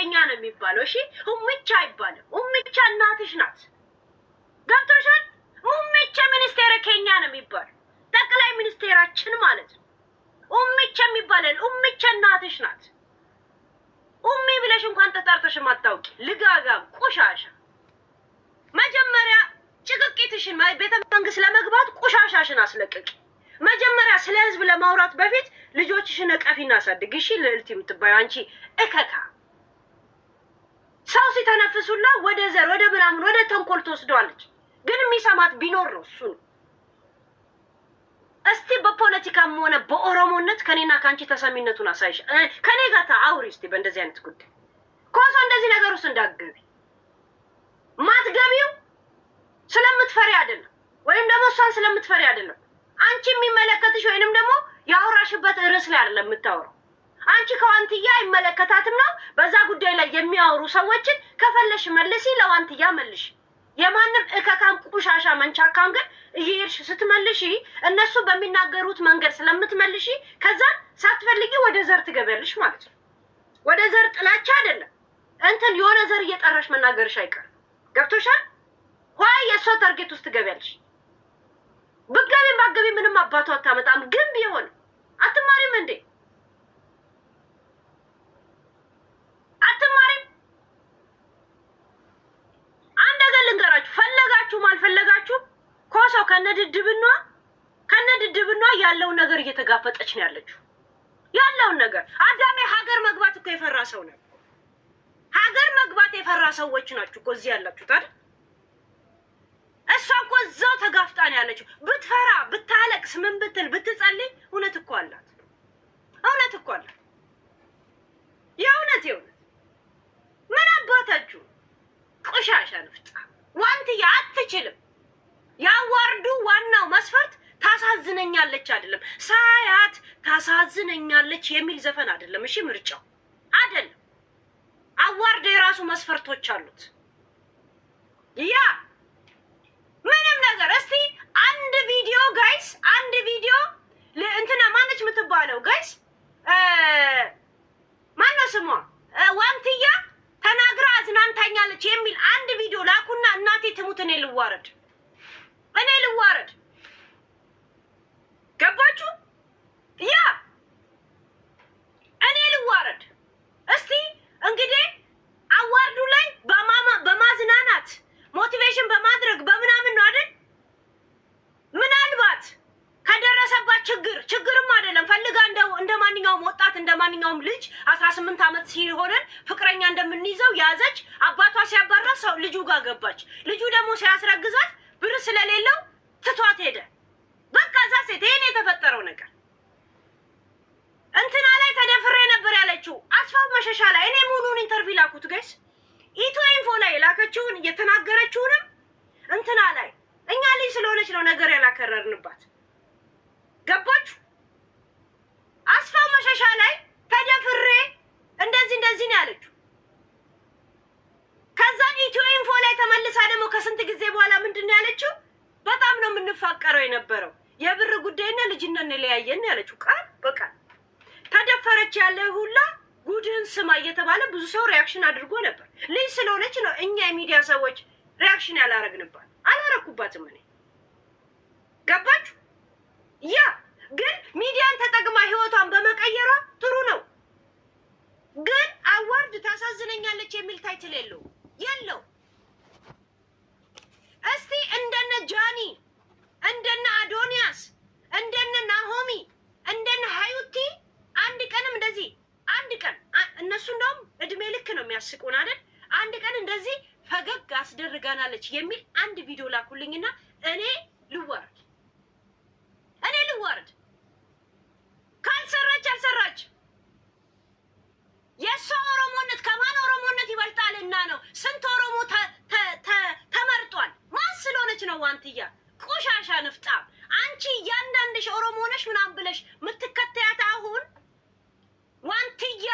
እከከኛ ነው የሚባለው። እሺ ኡምቻ አይባልም። ኡምቻ እናትሽ ናት። ገብቶሻል? ኡምቻ ሚኒስቴር ኬኛ ነው የሚባለው። ጠቅላይ ሚኒስቴራችን ማለት ነው። ኡምቻ የሚባለው ኡምቻ እናትሽ ናት። ኡሚ ብለሽ እንኳን ተጣርተሽ ማታውቂ ልጋጋም ቆሻሻ። መጀመሪያ ጭቅቂትሽን ቤተ መንግስት ለመግባት ቆሻሻሽን አስለቅቂ። መጀመሪያ ስለ ህዝብ ለማውራት በፊት ልጆችሽን እቀፊና አሳድጊ። እሺ ልዕልት የምትባዩ አንቺ እከካ ሰው ሲተነፍሱላ ወደ ዘር ወደ ምናምን ወደ ተንኮል ትወስደዋለች። ግን የሚሰማት ቢኖር ነው እሱ ነው። እስቲ በፖለቲካም ሆነ በኦሮሞነት ከኔና ካንቺ ተሰሚነቱን አሳይሽ። ከኔ ጋር አውሪ እስቲ በእንደዚህ አይነት ጉዳይ ኮሶ እንደዚህ ነገር ውስጥ እንዳትገቢ። ማትገቢው ስለምትፈሪ አይደለም፣ ወይም ደግሞ እሷን ስለምትፈሪ አይደለም። አንቺ የሚመለከትሽ ወይንም ደግሞ ያወራሽበት ርዕስ ላይ አይደለም የምታወራው። አንቺ ከዋንትያ አይመለከታትም ነው። በዛ ጉዳይ ላይ የሚያወሩ ሰዎችን ከፈለሽ መልሲ፣ ለዋንትያ መልሽ። የማንም እከካም ቁሻሻ መንቻካም ግን እየሄድሽ ስትመልሺ እነሱ በሚናገሩት መንገድ ስለምትመልሺ ከዛ ሳትፈልጊ ወደ ዘር ትገበልሽ ማለት ነው። ወደ ዘር ጥላቻ አይደለም እንትን የሆነ ዘር እየጠራሽ መናገርሽ አይቀር። ገብቶሻል? ሆይ የሷ ታርጌት ውስጥ ትገበልሽ። ብትገቢ ባትገቢ ምንም አባቷ አታመጣም። ግን ቢሆን አትማሪም እንዴ? አትማሪም? አንድ ነገር ልንገራችሁ፣ ፈለጋችሁም አልፈለጋችሁም ኮሶ ከነድድብኗ ያለውን ነገር እየተጋፈጠች ነው ያለችው። ያለውን ነገር አዳሜ ሀገር መግባት እኮ የፈራ ሰው ነው። ሀገር መግባት የፈራ ሰዎች ናችሁ እኮ እዚህ ያላችሁት አይደል? እሷ እኮ እዛው ተጋፍጣ ነው ያለችው። ብትፈራ ብታለቅስ ምን ብትል ብትጸልይ እውነት እኮ አላት። እውነት እኮ አላት። የእውነት ምን አባታችሁ ቆሻሻ ንፍጣ ዋንትያ አትችልም። ያዋርዱ ዋናው መስፈርት ታሳዝነኛለች አይደለም፣ ሳያት ታሳዝነኛለች የሚል ዘፈን አይደለም። እሺ ምርጫው አይደለም። አዋርዱ የራሱ መስፈርቶች አሉት። ያ ምንም ነገር እስቲ አንድ ቪዲዮ ጋይስ፣ አንድ ቪዲዮ እንትና ማነች የምትባለው ጋይስ፣ ማነው ስሟ ዋንትያ ተናግራ አዝናንታኛለች የሚል አንድ ቪዲዮ ላኩና እናቴ ትሙት እኔ ልዋረድ። ገባችሁ? ያ እኔ ልዋረድ። እስቲ እንግዲህ አዋርዱ ላይ በማዝናናት ሞቲቬሽን በማድረግ በምናምን ነው አይደል? ምናልባት ከደረሰባት ችግርም አይደለም ፈልጋ እንደ ማንኛውም ወጣት እንደ ማንኛውም ልጅ 18 ዓመት ሲሆነን ፍቅረኛ እንደምንይዘው ያዘች። አባቷ ሲያባራ ሰው ልጁ ጋር ገባች። ልጁ ደግሞ ሲያስረግዛት ብር ስለሌለው ትቷት ሄደ። በቃ እዛ ሴት ይሄን የተፈጠረው ነገር እንትና ላይ ተደፍሬ ነበር ያለችው አስፋው መሸሻ ላይ። እኔ ሙሉን ኢንተርቪው ላኩት ጋይስ። ኢትዮ ኢንፎ ላይ ላከችውን የተናገረችውንም እንትና ላይ እኛ ልጅ ስለሆነች ነው ነገር ያላከረርንባት። ገባችሁ? አስፋው መሸሻ ላይ ተደፍሬ እንደዚህ ነው ያለችው። ከዛን ኢትዮ ኢንፎ ላይ ተመልሳ ደግሞ ከስንት ጊዜ በኋላ ምንድን ነው ያለችው? በጣም ነው የምንፋቀረው የነበረው የብር ጉዳይና ልጅነት ነው ለያየን ያለችው ቃል በቃል። ተደፈረች ያለ ሁላ ጉድህን ስማ እየተባለ ብዙ ሰው ሪያክሽን አድርጎ ነበር። ልጅ ስለሆነች ነው እኛ የሚዲያ ሰዎች ሪያክሽን ያላረግንባት። አላረኩባትም እኔ። ገባችሁ? ያ ግን ሚዲያን ተጠቅማ ህይወቷን በመቀየሯ ጥሩ ነው። ግን አዋርድ ታሳዝነኛለች የሚል ታይትል የለው። እስቲ እንደነ ጃኒ እንደነ አዶኒያስ እንደነ ናሆሚ እንደነ ሀዩቲ አንድ ቀንም እንደዚህ አንድ ቀን እነሱ እንደውም እድሜ ልክ ነው የሚያስቁን አይደል? አንድ ቀን እንደዚህ ፈገግ አስደርጋናለች የሚል አንድ ቪዲዮ ላኩልኝና እኔ ልዋረድ። ካልሰራች አልሰራች የእሷ ኦሮሞነት ከማን ኦሮሞነት ይበልጣልና ነው? ስንት ኦሮሞ ተመርጧል። ማን ስለሆነች ነው ዋንትያ? ቆሻሻ ንፍጣ። አንቺ እያንዳንድሽ ኦሮሞ ነሽ ምናምን ብለሽ የምትከተያት አሁን ዋንትያ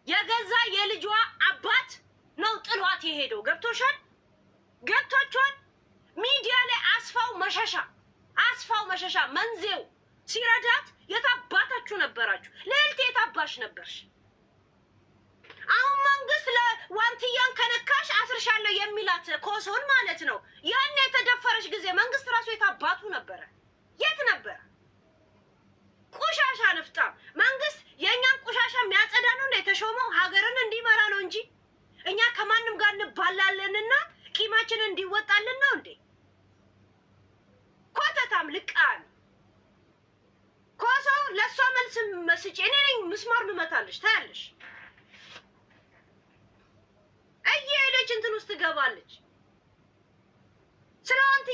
የገዛ የልጇ አባት ነው ጥሏት የሄደው። ገብቶሻል? ሚዲያ ላይ አስፋው መሸሻ መንዜው ሲረዳት የታባታችሁ ነበራችሁ። ልዕልት የታባሽ ነበርሽ? አሁን ኮሶን ማለት ነው። ያን የተደፈረች ጊዜ መንግስት ራሱ የታባቱ ነበረ? የት ነበረ? ቆሻሻ ንፍጣ መንግስት የእኛን ቆሻሻ የሚያጸዳ ነው እንደ የተሾመው ሀገርን እንዲመራ ነው እንጂ እኛ ከማንም ጋር እንባላለንና ቂማችን እንዲወጣልን ነው እንዴ? ኮተታም ልቃን ኮሶ ለሷ መልስ መስጪ እኔ ነኝ ምስማር ልመታለሽ ታያለሽ። እየሄደች እንትን ውስጥ ትገባለች። ስለአንተ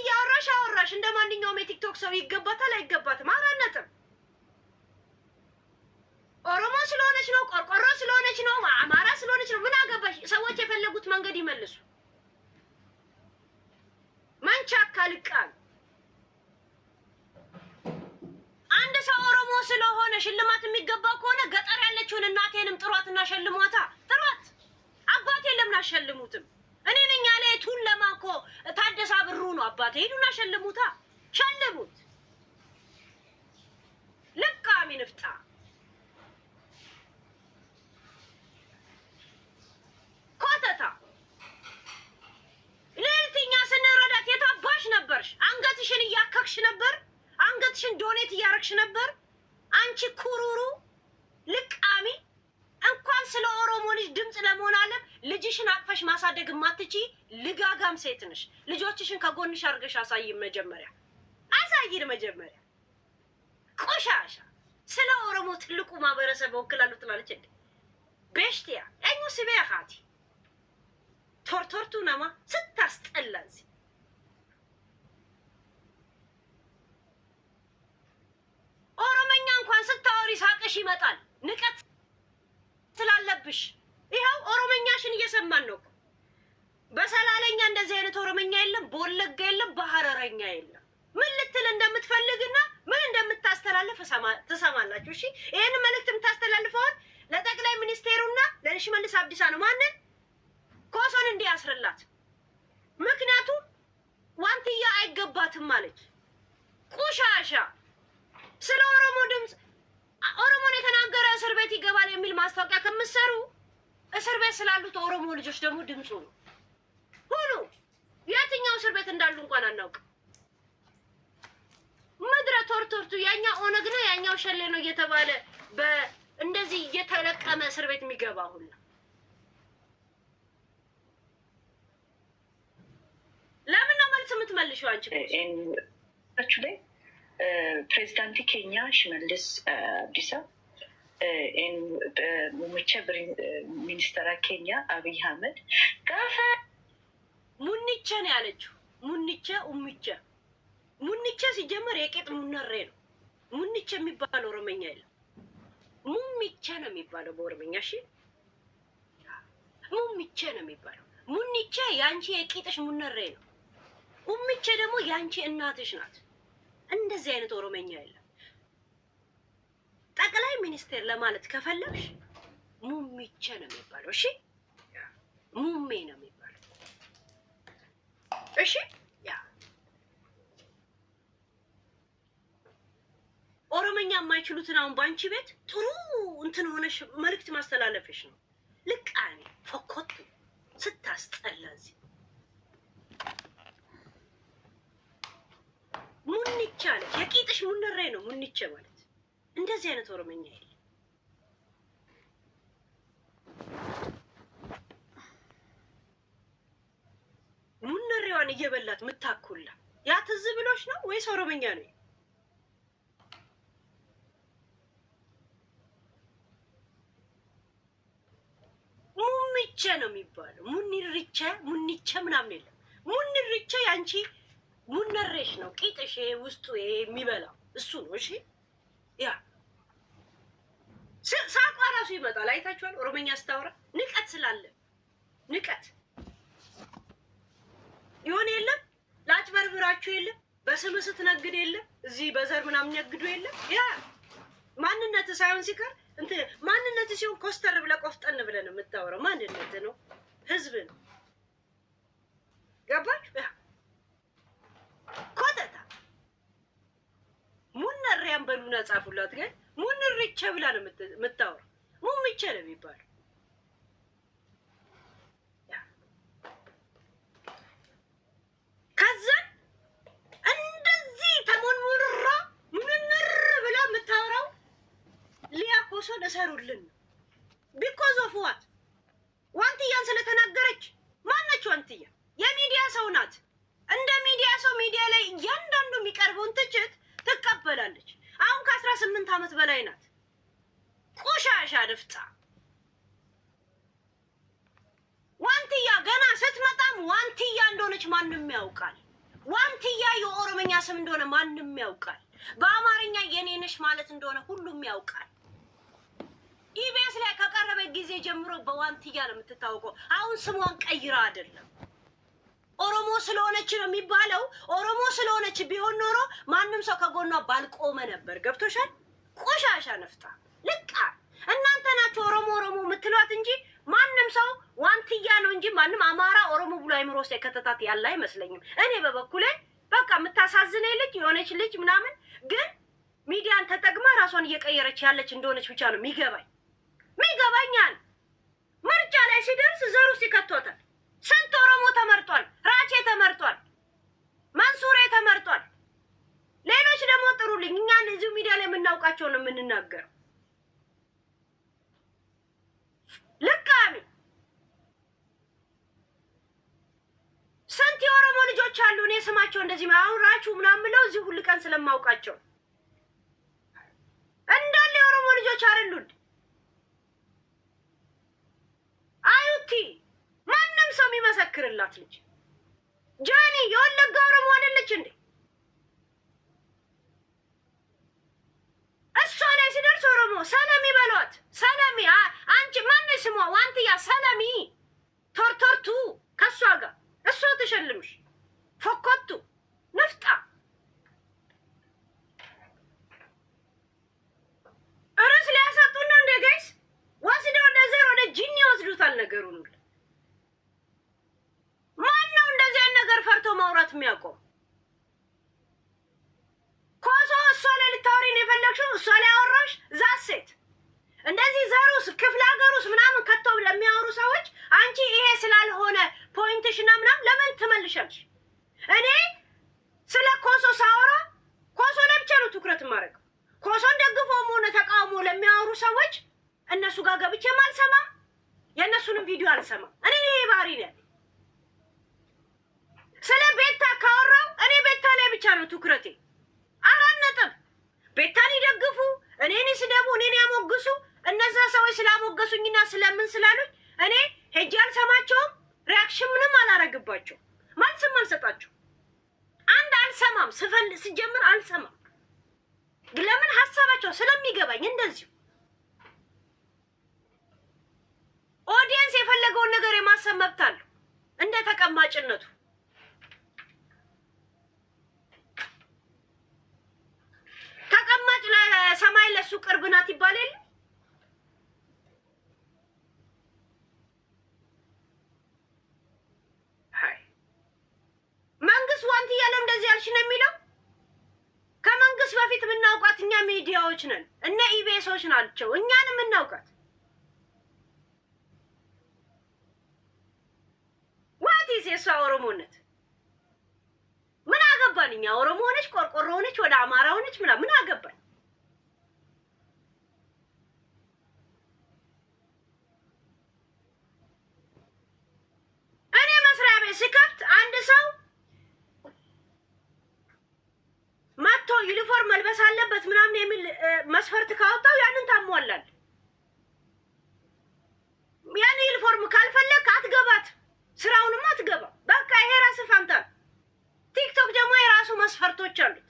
አወራሽ እንደ ማንኛውም የቲክቶክ ሰው ይገባታል አይገባትም አላነጥም። ኦሮሞ ስለሆነች ነው፣ ቆርቆሮ ስለሆነች ነው፣ አማራ ስለሆነች ነው፣ ምን አገባሽ? ሰዎች የፈለጉት መንገድ ይመልሱ። መንቻ ካልቃል አንድ ሰው ኦሮሞ ስለሆነ ሽልማት የሚገባው ከሆነ ገጠር ያለችውን እናቴንም ጥሯትና ሸልሟታ። ጥሯት። አባቴ ለምን አሸልሙትም? እኔ ነኝ ያለ የቱን ለማኮ ታደሳ ብሩ ነው አባቴ። ሄዱና ሸልሙታ። ሸልሙት። ልቃሚ ንፍጣ ኮተታ ለልትኛ ስንረዳት የታባሽ ነበርሽ? አንገትሽን እያከክሽ ነበር። አንገትሽን ዶኔት እያረግሽ ነበር። አንቺ ኩሩሩ ልቃሚ እንኳን ስለ ኦሮሞ ልጅ ድምፅ ለመሆን አለ ልጅሽን አቅፈሽ ማሳደግ ማትቺ ልጋጋም ሴት ነሽ። ልጆችሽን ከጎንሽ አርገሽ አሳይን። መጀመሪያ አሳይን። መጀመሪያ ቆሻሻ ስለ ኦሮሞ ትልቁ ማህበረሰብ ወክላለሁ ትላለች እንዴ? ቤሽቲያ እኙ ሲበያ ኻቲ ቶርቶርቱ ነማ ስታስጠላዚ ኦሮመኛ እንኳን ስታወሪ ሳቅሽ ይመጣል። ንቀት ስላለብሽ ይኸው ኦሮመኛሽን እየሰማን ነው። በሰላለኛ እንደዚህ አይነት ኦሮመኛ የለም፣ በወለጋ የለም፣ በሐረረኛ የለም። ምን ልትል እንደምትፈልግና ምን እንደምታስተላልፍ ትሰማላችሁ። እሺ ይሄን መልእክት የምታስተላልፈው ለጠቅላይ ሚኒስቴሩና ለሽመልስ አብዲሳ ነው። ማንን ኮሶን እንዲያስርላት። ምክንያቱም ዋንትያ አይገባትም ማለች። ቆሻሻ ስለ ኦሮሞ ድምፅ ኦሮሞን የተናገረ እስር ቤት ይገባል የሚል ማስታወቂያ ከምትሰሩ እስር ቤት ስላሉት ኦሮሞ ልጆች ደግሞ ድምፁ ነው ሁሉ። የትኛው እስር ቤት እንዳሉ እንኳን አናውቅ። ምድረ ቶርቶርቱ ያኛው ኦነግ ነው ያኛው ሸሌ ነው እየተባለ እንደዚህ እየተለቀመ እስር ቤት የሚገባ ሁሉ ለምን ነው መልስ የምትመልሺው አንቺ? ላይ ፕሬዚዳንት ኬንያ ሽመልስ አብዲሳ ሙምቻ ሚኒስተራ ኬንያ አብይ አህመድ ጋፈ ሙኒቻ ነው ያለችው። ሙኒቻ ኡሚቻ ሙኒቻ ሲጀመር የቄጥ ሙነሬ ነው። ሙኒቻ የሚባለው ኦሮመኛ የለም። ሙሚቻ ነው የሚባለው በኦሮመኛ። እሺ ሙሚቻ ነው የሚባለው። ሙኒቻ ያንቺ የቄጥሽ ሙነሬ ነው። ኡሚቻ ደግሞ ያንቺ እናትሽ ናት። እንደዚህ አይነት ኦሮመኛ የለም። ጠቅላይ ሚኒስቴር ለማለት ከፈለግሽ ሙሚቻ ነው የሚባለው። እሺ ሙሜ ነው የሚባለው። እሺ ያ ኦሮመኛ የማይችሉትን አሁን ባንቺ ቤት ጥሩ እንትን ሆነሽ መልእክት ማስተላለፍሽ ነው። ልቃኔ ፈኮቱ ስታስጠላዚ ሙኒቻ አለች። የቂጥሽ ሙነሬ ነው ሙኒቻ ማለት። እንደዚህ አይነት ኦሮመኛ የለም። ሙነሬዋን እየበላት ምታኩላ ያ ትዝ ብሎሽ ነው ወይስ ኦሮመኛ ነው? ሙሚቻ ነው የሚባለው። ሙኒርቻ ሙኒቻ ምናምን የለም። ሙኒርቻ ያንቺ ሙነሬሽ ነው። ቂጥሽ ይሄ ውስጡ ይሄ የሚበላው እሱ ነው። እሺ ያ ሳቋ ራሱ ይመጣል። አይታችኋል? ኦሮመኛ ስታወራ ንቀት ስላለ ንቀት ይሆን የለም። ላጭበርብራችሁ የለም። በስም ስትነግድ የለም። እዚህ በዘር ምናምን ነግዱ የለም። ያ ማንነት ሳይሆን ሲቀር እንትን ማንነት ሲሆን ኮስተር ብለህ ቆፍጠን ብለህ ነው የምታወራው። ማንነት ነው ህዝብ ነው። ገባችሁ? ያ ኮተታ ሙነሪያን በሉና ጻፉላት። ግን ሙንሪቻ ብላ ነው የምታወራው። ሙሚቻ ነው የሚባለው። እሰሩልን። ቢኮዝ ኦፍ ዋት? ዋንትያን ስለተናገረች። ማነች ዋንትያ? የሚዲያ ሰው ናት። እንደ ሚዲያ ሰው ሚዲያ ላይ እያንዳንዱ የሚቀርበውን ትችት ትቀበላለች። አሁን ከ18 ዓመት በላይ ናት። ቆሻሻ ድፍጣ ዋንትያ። ገና ስትመጣም ዋንትያ እንደሆነች ማንም ያውቃል። ዋንትያ የኦሮምኛ ስም እንደሆነ ማንም ያውቃል። በአማርኛ የኔነሽ ማለት እንደሆነ ሁሉም ያውቃል። ኢቢኤስ ላይ ከቀረበ ጊዜ ጀምሮ በዋንትያ ነው የምትታወቀው። አሁን ስሟን ቀይራ አይደለም። ኦሮሞ ስለሆነች ነው የሚባለው። ኦሮሞ ስለሆነች ቢሆን ኖሮ ማንም ሰው ከጎኗ ባልቆመ ነበር። ገብቶሻል? ቆሻሻ ነፍታ ልቃ። እናንተ ናችሁ ኦሮሞ ኦሮሞ የምትሏት እንጂ ማንም ሰው ዋንትያ ነው እንጂ ማንም አማራ ኦሮሞ ብሎ አይምሮ ውስጥ የከተታት ያለ አይመስለኝም። እኔ በበኩሌ በቃ የምታሳዝነኝ ልጅ የሆነች ልጅ ምናምን፣ ግን ሚዲያን ተጠቅማ ራሷን እየቀየረች ያለች እንደሆነች ብቻ ነው ሚገባኛል። ምርጫ ላይ ሲደርስ ዘር ውስጥ ይከቶታል። ስንት ኦሮሞ ተመርጧል። ራቼ ተመርጧል። መንሱሬ ተመርጧል። ሌሎች ደግሞ ጥሩልኝ። እኛን እዚሁ ሚዲያ ላይ የምናውቃቸው ነው የምንናገረው። ልቃሚ ስንት የኦሮሞ ልጆች አሉ። እኔ ስማቸው እንደዚህ አሁን ራቹ ምናምን ብለው እዚህ ሁሉ ቀን ስለማውቃቸው እንዳለ የኦሮሞ ልጆች አይደሉን። አዩቲ ማንም ሰው የሚመሰክርላት ልጅ ጃኒ የወለጋ ኦሮሞ አይደለች እንዴ? እሷ ላይ ሲደርስ ኦሮሞ ሰለሚ በሏት። ሰለሚ አንቺ ማነሽ ስሟ? ዋንትያ ሰለሚ ቶርቶርቱ ከሷ ጋር እሷ ተሸልምሽ ፎኮቱ ነፍጣ እርስ ሊያሳጡን ነው እንደ ጋይስ ወስደው ወደ ዘር ወደ ጂኒ ወስዱታል ነገሩን። ማን ነው እንደዚህ አይነት ነገር ፈርቶ ማውራት የሚያውቀው? ኮሶ እሷ ላይ ልታወሪ ነው የፈለግሽው? እሷ ላይ አወራሽ? ዛሴት እንደዚህ ዘሩስ ክፍለ ሀገሩስ ምናምን ከተው ለሚያወሩ ሰዎች አንቺ ይሄ ስላልሆነ ፖይንትሽና ምናምን ለምን ትመልሻለሽ? እኔ ስለ ኮሶ ሳወራ ኮሶ ላይ ብቻ ነው ትኩረት የማደርገው። ኮሶን ደግፎም ሆነ ተቃውሞ ለሚያወሩ ሰዎች እነሱ ጋር ገብቼም አልሰማም፣ የእነሱንም ቪዲዮ አልሰማም። እኔ ይሄ ባህሪ ነኝ። ስለ ቤታ ካወራው እኔ ቤታ ላይ ብቻ ነው ትኩረቴ። 4 ነጥብ። ቤታን ይደግፉ፣ እኔን ይስደቡ፣ እኔን ያሞግሱ። እነዛ ሰዎች ስላሞገሱኝና ስለምን ስላሉኝ እኔ ሄጄ አልሰማቸውም። ሪያክሽን ምንም አላረግባቸው፣ ማልስም አልሰጣቸው። አንድ አልሰማም፣ ስጀምር አልሰማም። ለምን? ሀሳባቸው ስለሚገባኝ። እንደዚሁ ኦዲየንስ የፈለገውን ነገር የማሰብ መብት አለው እንደ ተቀማጭነቱ። ተቀማጭ ለሰማይ ለሱ ቅርብ ናት ይባል የለ? መንግስት ዋንትያ ነው እንደዚህ ያልሽ ነው የሚለው። ከመንግስት በፊት የምናውቃት እኛ ሚዲያዎች ነን። እነ ኢቢኤሶች ናቸው እኛን የምናውቃት። ዋቲስ የሷ ኦሮሞነት ምን አገባን እኛ? ኦሮሞ ሆነች፣ ቆርቆሮ ሆነች፣ ወደ አማራ ሆነች ምናምን ምን አገባን? እኔ መስሪያ ቤት ስከፍት አንድ ሰው መጥቶ ዩኒፎርም መልበስ አለበት ምናምን የሚል መስፈርት ካወጣው ያንን ታሟላል። ያን ዩኒፎርም ካልፈለክ አትገባት፣ ስራውንም አትገባ። በቃ ይሄ ራስህ ፋንታ። ቲክቶክ ደግሞ የራሱ መስፈርቶች አሉት።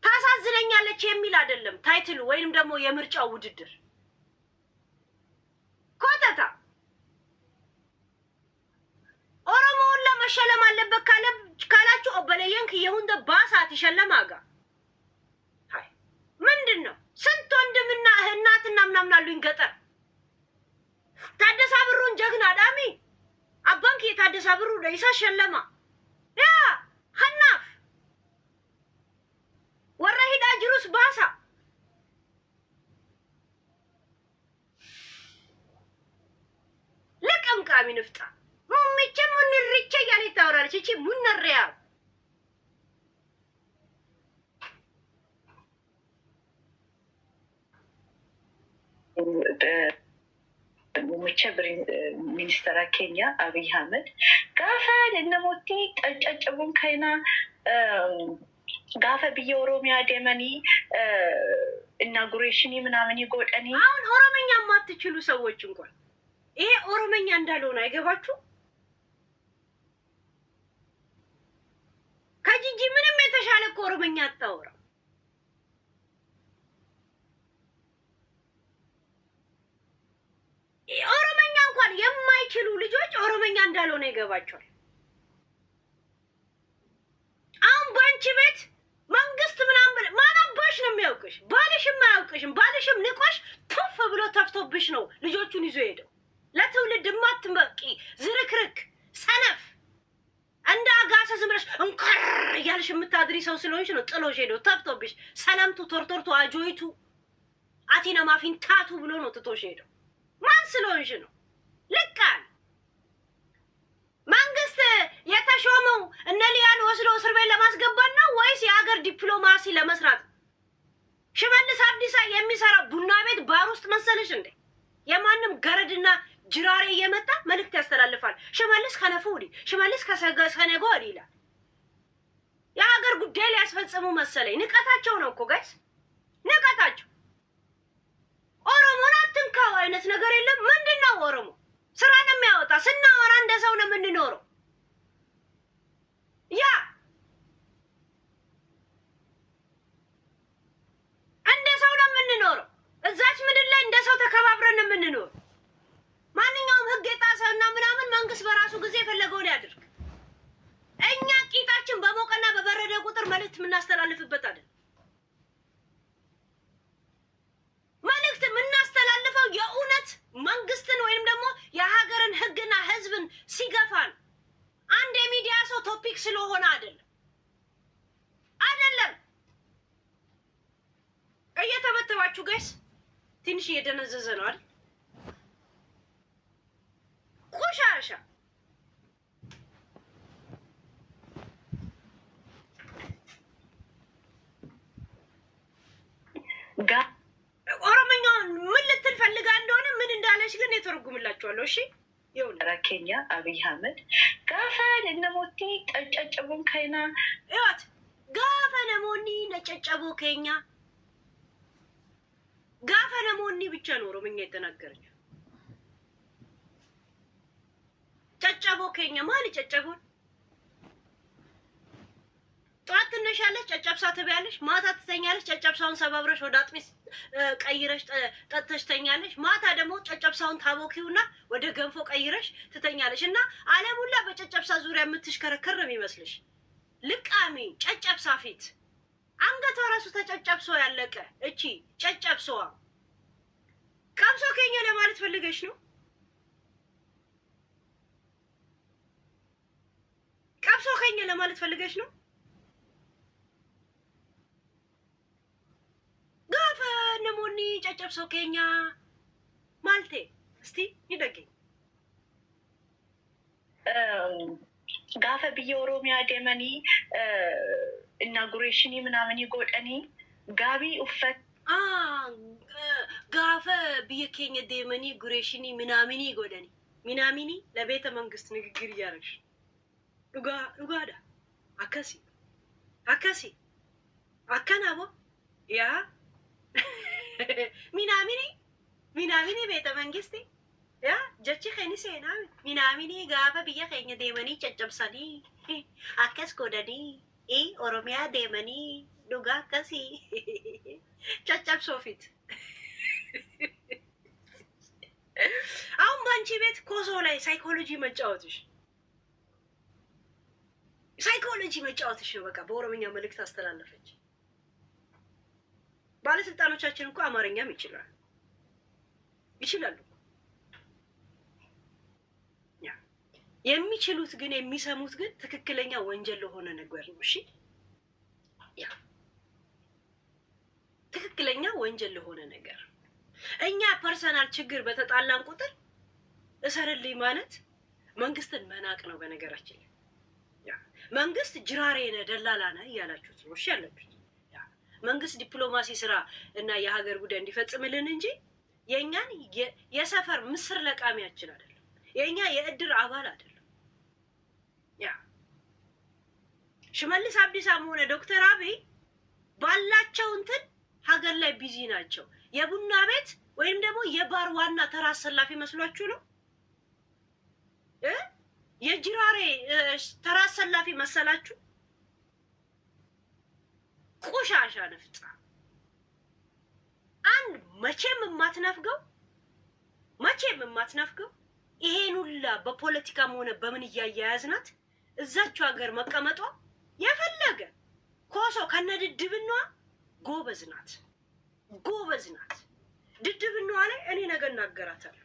ታሳዝነኛለች የሚል አይደለም ታይትሉ ወይንም ደግሞ የምርጫው ውድድር ኮተታ። ኦሮሞውን ለመሸለም አለበት ካላችሁ ኦበለየንክ የሁንደ ባሳት ይሸለማጋ። ሃይ ምንድነው? ስንት ወንድምና እናትና ምናምን አሉኝ ገጠር። ታደሳ ብሩን ጀግና ዳሚ አባንክ የታደሳ ብሩ ለይሳ ሸለማ ያ ሐናፍ ወረሂዳ ጅሩስ ባሳ ለቀምቃሚ ንፍጣ ሙምቼ ሙንሪቼ ያለ ታወራለች። እቺ ሙነሪያ muummicha ministeera keenya Abiy Ahmed gaafa namooti caccabuun keenyaa gaafa biyya Oromiyaa deemanii ኢናጉሬሽን ምናምን ይጎደኒ አሁን ኦሮሞኛ የማትችሉ ሰዎች እንኳን ይሄ ኦሮሞኛ እንዳልሆነ አይገባችሁ? ከጂጂ ምንም የተሻለ ኦሮሞኛ አታወራ። ኦሮሞኛ እንኳን የማይችሉ ልጆች ኦሮሞኛ እንዳልሆነ ይገባቸዋል። አሁን ባንቺ ቤት መንግስት ምናምን ማናባሽ ነው የሚያውቅሽ? ባልሽም አያውቅሽም። ባልሽም ንቆሽ ቶፍ ብሎ ተፍቶብሽ ነው ልጆቹን ይዞ ሄደው። ለትውልድ የማትበቂ ዝርክርክ ሰነፍ እንደ አጋሰ ዝም ብለሽ እንከር እያልሽ የምታድሪ ሰው ስለሆንሽ ነው ጥሎሽ ሄደው ተፍቶብሽ። ሰላምቱ ቶርቶርቱ አጆይቱ አቲና ማፊን ታቱ ብሎ ነው ትቶሽ ሄደው። ማን ስለሆንሽ ነው? ልቃል መንግስት የተሾመው እነ ሊያን ወስዶ እስር ቤት ለማስገባት ነው ወይስ የሀገር ዲፕሎማሲ ለመስራት? ሽመልስ አብዲሳ የሚሰራ ቡና ቤት ባር ውስጥ መሰለሽ እንዴ? የማንም ገረድና ጅራሬ እየመጣ መልእክት ያስተላልፋል። ሽመልስ ከነፈ ወዲህ፣ ሽመልስ ከሰነገ ወዲህ ይላል። የሀገር ጉዳይ ሊያስፈጽሙ መሰለኝ። ንቀታቸው ነው እኮ ጋይስ፣ ንቀታቸው። ኦሮሞን አትንካው አይነት ነገር የለም። ምንድነው ኦሮሞ? ስራ ነው የሚያወጣ። ስናወራ እንደ ሰው ነው የምንኖረው። ያ እንደ ሰው ነው የምንኖረው። እዛች ምድር ላይ እንደ ሰው ተከባብረን ነው የምንኖረው። ማንኛውም ህግ የጣሰውና ምናምን መንግስት በራሱ ጊዜ የፈለገውን ያድርግ። እኛ ቂጣችን በሞቀና በበረደ ቁጥር መልእክት የምናስተላልፍበት አይደል። መልእክት የምናስተላልፈው የእውነት መንግስትን ወይም ደግሞ የሀገርን ህግና ህዝብን ሲገፋን አንድ የሚዲያ ሰው ቶፒክ ስለሆነ አይደለም። እየተበተባችሁ ጋይስ ትንሽ እየደነዘዘ ነው አይደል? ቆሻሻ ኦሮሞኛውን ምን ልትል ፈልጋ እንደሆነ ምን እንዳለች ግን የተረጉምላችኋለሁ። እሺ የወለራ ኬኛ አብይ አህመድ ጋፋ ለነሞቲ ጨጨጨቡን ከይና ይወት ጋፋ ለሞኒ ነጨጨቡ ከኛ ጋፋ ለሞኒ ብቻ ነው ኦሮሞኛ የተናገረች። ጨጨቦ ከኛ ማን ጨጨቦ? ጧት ትነሻለሽ፣ ጨጨብሳ ትበያለሽ። ማታ ትተኛለሽ፣ ጨጨብሳውን ሰባብረሽ ወደ አጥሚስ ቀይረሽ ጠጥተሽ ተኛለሽ። ማታ ደግሞ ጨጨብሳውን ታቦኪውና ወደ ገንፎ ቀይረሽ ትተኛለሽ። እና ዓለም ሁላ በጨጨብሳ ዙሪያ የምትሽከረከር ነው የሚመስልሽ። ልቃሚ ጨጨብሳ ፊት አንገቷ ራሱ ተጨጨብሶ ያለቀ እቺ ጨጨብሶዋ ቀምሶ ከኛ ለማለት ፈልገሽ ነው? ቀምሶ ከኛ ለማለት ፈልገሽ ነው? ጋፈ ነሞኒ ጨጨብሶ ከኛ ማልቴ እስቲ ይደገኝ ጋፈ ብየ ኦሮሚያ ደመኒ ኢናጉሬሽን ምናምን ይጎደኒ ጋቢ ኡፈት ጋፈ ብየ ከኛ ደመኒ ጉሬሽን ምናምን ይጎደኒ ምናምን ለቤተ መንግስት ንግግር ያርሽ ዱጋዳ አከሲ አከናቦ ያ ሚናሚኒ ቤተ መንግስት ያ ጀቺ ኸኒ ሴና ሚናሚኒ ጋፈ ብየ ከኛ ደመኒ ጨጨብሳኒ አከስ ጎደኒ ኦሮሚያ ደመኒ ዱጋ ከሲ ጨጨብሶ ፊት አሁን ባንቺ ቤት ኮሶ ላይ ሳይኮሎጂ መጫወትሽ ነው። በቃ በኦሮምኛ መልእክት አስተላለፈች። ባለስልጣኖቻችን እኮ አማርኛም ይችላሉ። የሚችሉት ግን የሚሰሙት ግን ትክክለኛ ወንጀል ለሆነ ነገር ነው። እሺ ያ ትክክለኛ ወንጀል ለሆነ ነገር እኛ ፐርሰናል ችግር በተጣላን ቁጥር እሰርልኝ ማለት መንግስትን መናቅ ነው። በነገራችን ላይ ያ መንግስት ጅራሬ ነህ ደላላ ነህ እያላችሁት ነው። እሺ ያላችሁት ያ መንግስት ዲፕሎማሲ ስራ እና የሀገር ጉዳይ እንዲፈጽምልን እንጂ የኛን የሰፈር ምስር ለቃሚያችን አይደለም። የኛ የእድር አባል አይደለም። ያ ሽመልስ አብዲሳም ሆነ ዶክተር አብይ ባላቸው እንትን ሀገር ላይ ቢዚ ናቸው። የቡና ቤት ወይም ደግሞ የባር ዋና ተራ አሰላፊ መስሏችሁ ነው? የጅራሬ ተራ አሰላፊ መሰላችሁ? ቆሻሻ ነፍጣ አንድ መቼም የማትነፍገው ይሄን ሁላ በፖለቲካም ሆነ በምን እያያያዝናት እዛችሁ ሀገር መቀመጧ የፈለገ ኮሶ ከነድድብኗ ጎበዝ ናት። ድድብኗ ላይ እኔ ነገር እናገራታለሁ።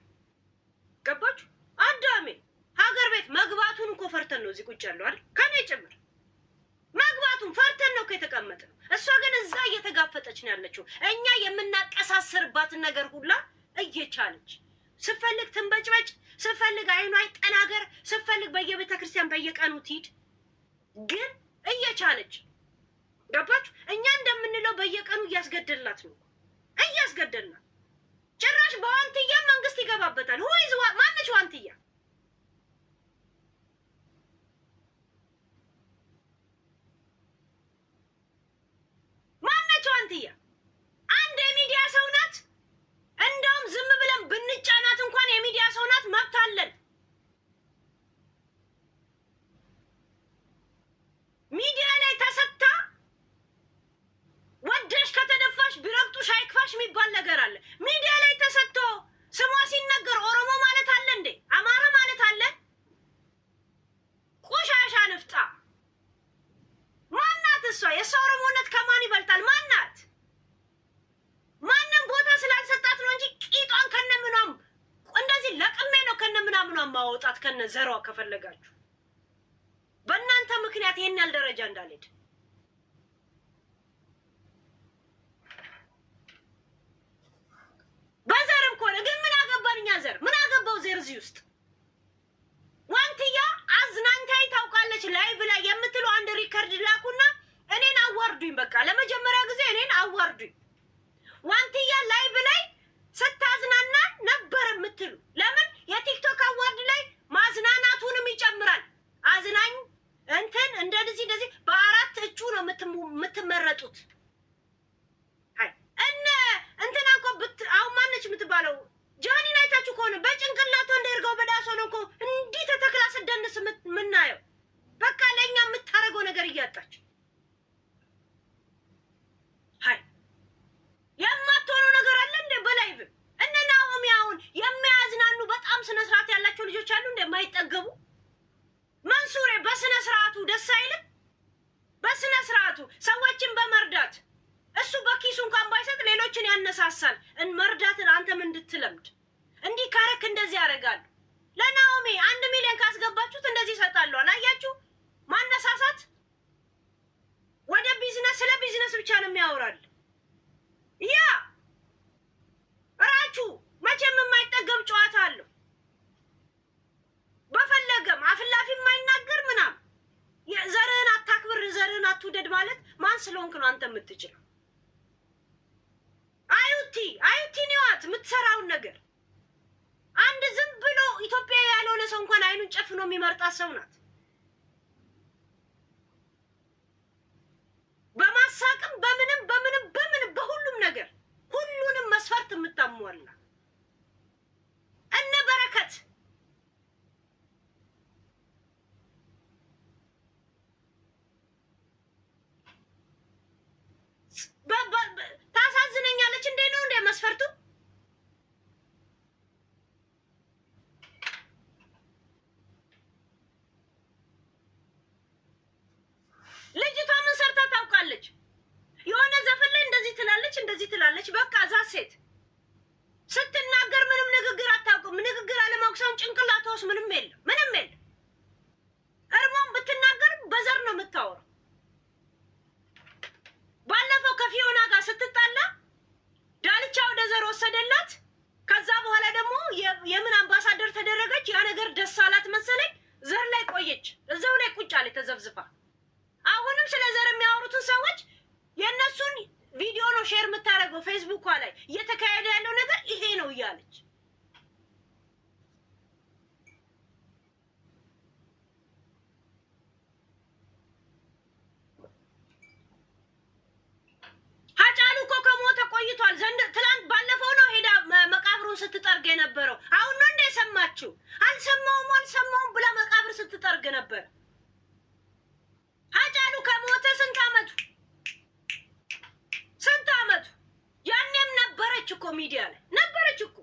ገባችሁ? አዳሜ ሀገር ቤት መግባቱን እኮ ፈርተን ነው እዚህ ቁጭ ያለው አይደል? ከኔ ጭምር መግባቱን ፈርተን ነው የተቀመጥነው። እሷ ግን እዛ እየተጋፈጠች ነው ያለችው። እኛ የምናቀሳሰርባትን ነገር ሁላ እየቻለች ስፈልግ ትንበጭበጭ፣ ስፈልግ አይኗ አይጠናገር፣ ስፈልግ በየቤተ ክርስቲያን በየቀኑ ትሂድ፣ ግን እየቻለች ገባችሁ? እኛ እንደምንለው በየቀኑ እያስገደልናት ነው። እያስገደልናት ጭራሽ በዋንትያ መንግስት ይገባበታል። ሁይዝ ማነች ዋንትያ? ማነች ዋንትያ? አንድ የሚዲያ ሰው ናት። እንደውም ዝም ብለን ብንጫናት እንኳን የሚዲያ ሰው ናት፣ መብት አለን። ሚዲያ ላይ ተሰጥታ ወደሽ ከተደፋሽ ቢረግጡሽ አይክፋሽ የሚባል ነገር አለ። ሚዲያ ላይ ተሰጥቶ ስሟ ሲነገር ኦሮሞ ማለት አለ እንዴ? አማራ ማለት አለ? ቆሻሻ ንፍጣ ማናት እሷ? የእሷ ኦሮሞነት ከማን ይበልጣል? ማናት? ማንም ቦታ ስላልሰጣት ነው እንጂ ቂጧን ከነምኗም እንደዚህ ለቅሜ ነው ከነምናምኗም ማወጣት ከነ ዘሯ ከፈለጋችሁ። በእናንተ ምክንያት ይሄን ያህል ደረጃ እንዳልሄድ በዘርም ከሆነ ግን ምን አገባን እኛ? ዘር ምን አገባው? ዘር እዚህ ውስጥ ዋንትያ አዝናንታይ ታውቃለች። ላይቭ ላይ የምትሉ አንድ ሪከርድ ላኩና እኔን አዋርዱኝ። በቃ ለመጀመሪያ ጊዜ እኔን አዋርዱኝ። ዋንትያ ላይቭ ላይ ስታዝናና ነበር የምትሉ ለምን? የቲክቶክ አዋርድ ላይ ማዝናናቱንም ይጨምራል። አዝናኝ እንትን እንደዚህ በአራት እጩ ነው የምትመረጡት። እንትና እኮ አሁን ማነች የምትባለው ጃኒን አይታችሁ ከሆነ በጭንቅላቷ እንደርገው በዳሶ ነው እኮ እንዲህ ተተክላ ስደንስ የምናየው። በቃ ለእኛ የምታደርገው ነገር እያጣች የማትሆነው ነገር አለ እንደ በላይቭ እነ ናሆሚ አሁን የሚያዝናኑ በጣም ስነ ስርዓት ያላቸው ልጆች አሉ እንደማይጠገቡ። መንሱሬ በስነ ስርዓቱ ደስ አይልም? በስነ ስርዓቱ ሰዎችን በመርዳት እሱ በኪሱ እንኳን ባይሰጥ ሌሎችን ያነሳሳል። መርዳትን አንተም እንድትለምድ እንዲህ ካረክ እንደዚህ ያደርጋሉ። ለናኦሚ 1 ሚሊዮን ካስገባችሁት እንደዚህ ይሰጣሉ። አላያችሁ? ማነሳሳት ወደ ቢዝነስ፣ ስለ ቢዝነስ ብቻ ነው የሚያወራል። ያ ራችሁ መቼም የማይጠገብ ጨዋታ አለው። በፈለገም አፍላፊ የማይናገር ምናምን ዘርህን አታክብር፣ ዘርህን አትውደድ ማለት ማን ስለሆንክ ነው አንተ የምትችለው? አዩቲ ነዋት የምትሰራውን ነገር። አንድ ዝም ብሎ ኢትዮጵያዊ ያልሆነ ሰው እንኳን አይኑን ጨፍኖ የሚመርጣት ሰው ናት። በማሳቅም በምንም በሁሉም ነገር ሁሉንም መስፈርት የምታሟላ እነ በረከት ታሳዝነኛለች። እንዴ ነው እንደ መስፈርቱ? ልጅቷ ምን ሰርታ ታውቃለች? የሆነ ዘፈን ላይ እንደዚህ ትላለች። በቃ እዛ ሴት ስትናገር ምንም ንግግር አታውቅም። ንግግር አለማውቅሳውን ጭንቅላቷ ውስጥ ምንም የለም። እርሞን ብትናገር በዘር ነው የምታወራው። ባለፈው ከፊዮና ጋር ስትጣላ ዳልቻ ወደ ዘር ወሰደላት። ከዛ በኋላ ደግሞ የምን አምባሳደር ተደረገች። ያ ነገር ደስ አላት መሰለኝ። ዘር ላይ ቆየች፣ እዛው ላይ ቁጭ አለች ተዘብዝፋ። አሁንም ስለ ዘር የሚያወሩትን ሰዎች የእነሱን ቪዲዮ ነው ሼር የምታደርገው ፌስቡኳ ላይ። እየተካሄደ ያለው ነገር ይሄ ነው የነበረው? አሁን ነው እንደ ሰማችሁ? አልሰማውም ብላ መቃብር ስትጠርግ ነበር። ሃጫሉ ከሞተ ስንት አመቱ? ያኔም ነበረች እኮ ሚዲያ ላይ ነበረች እኮ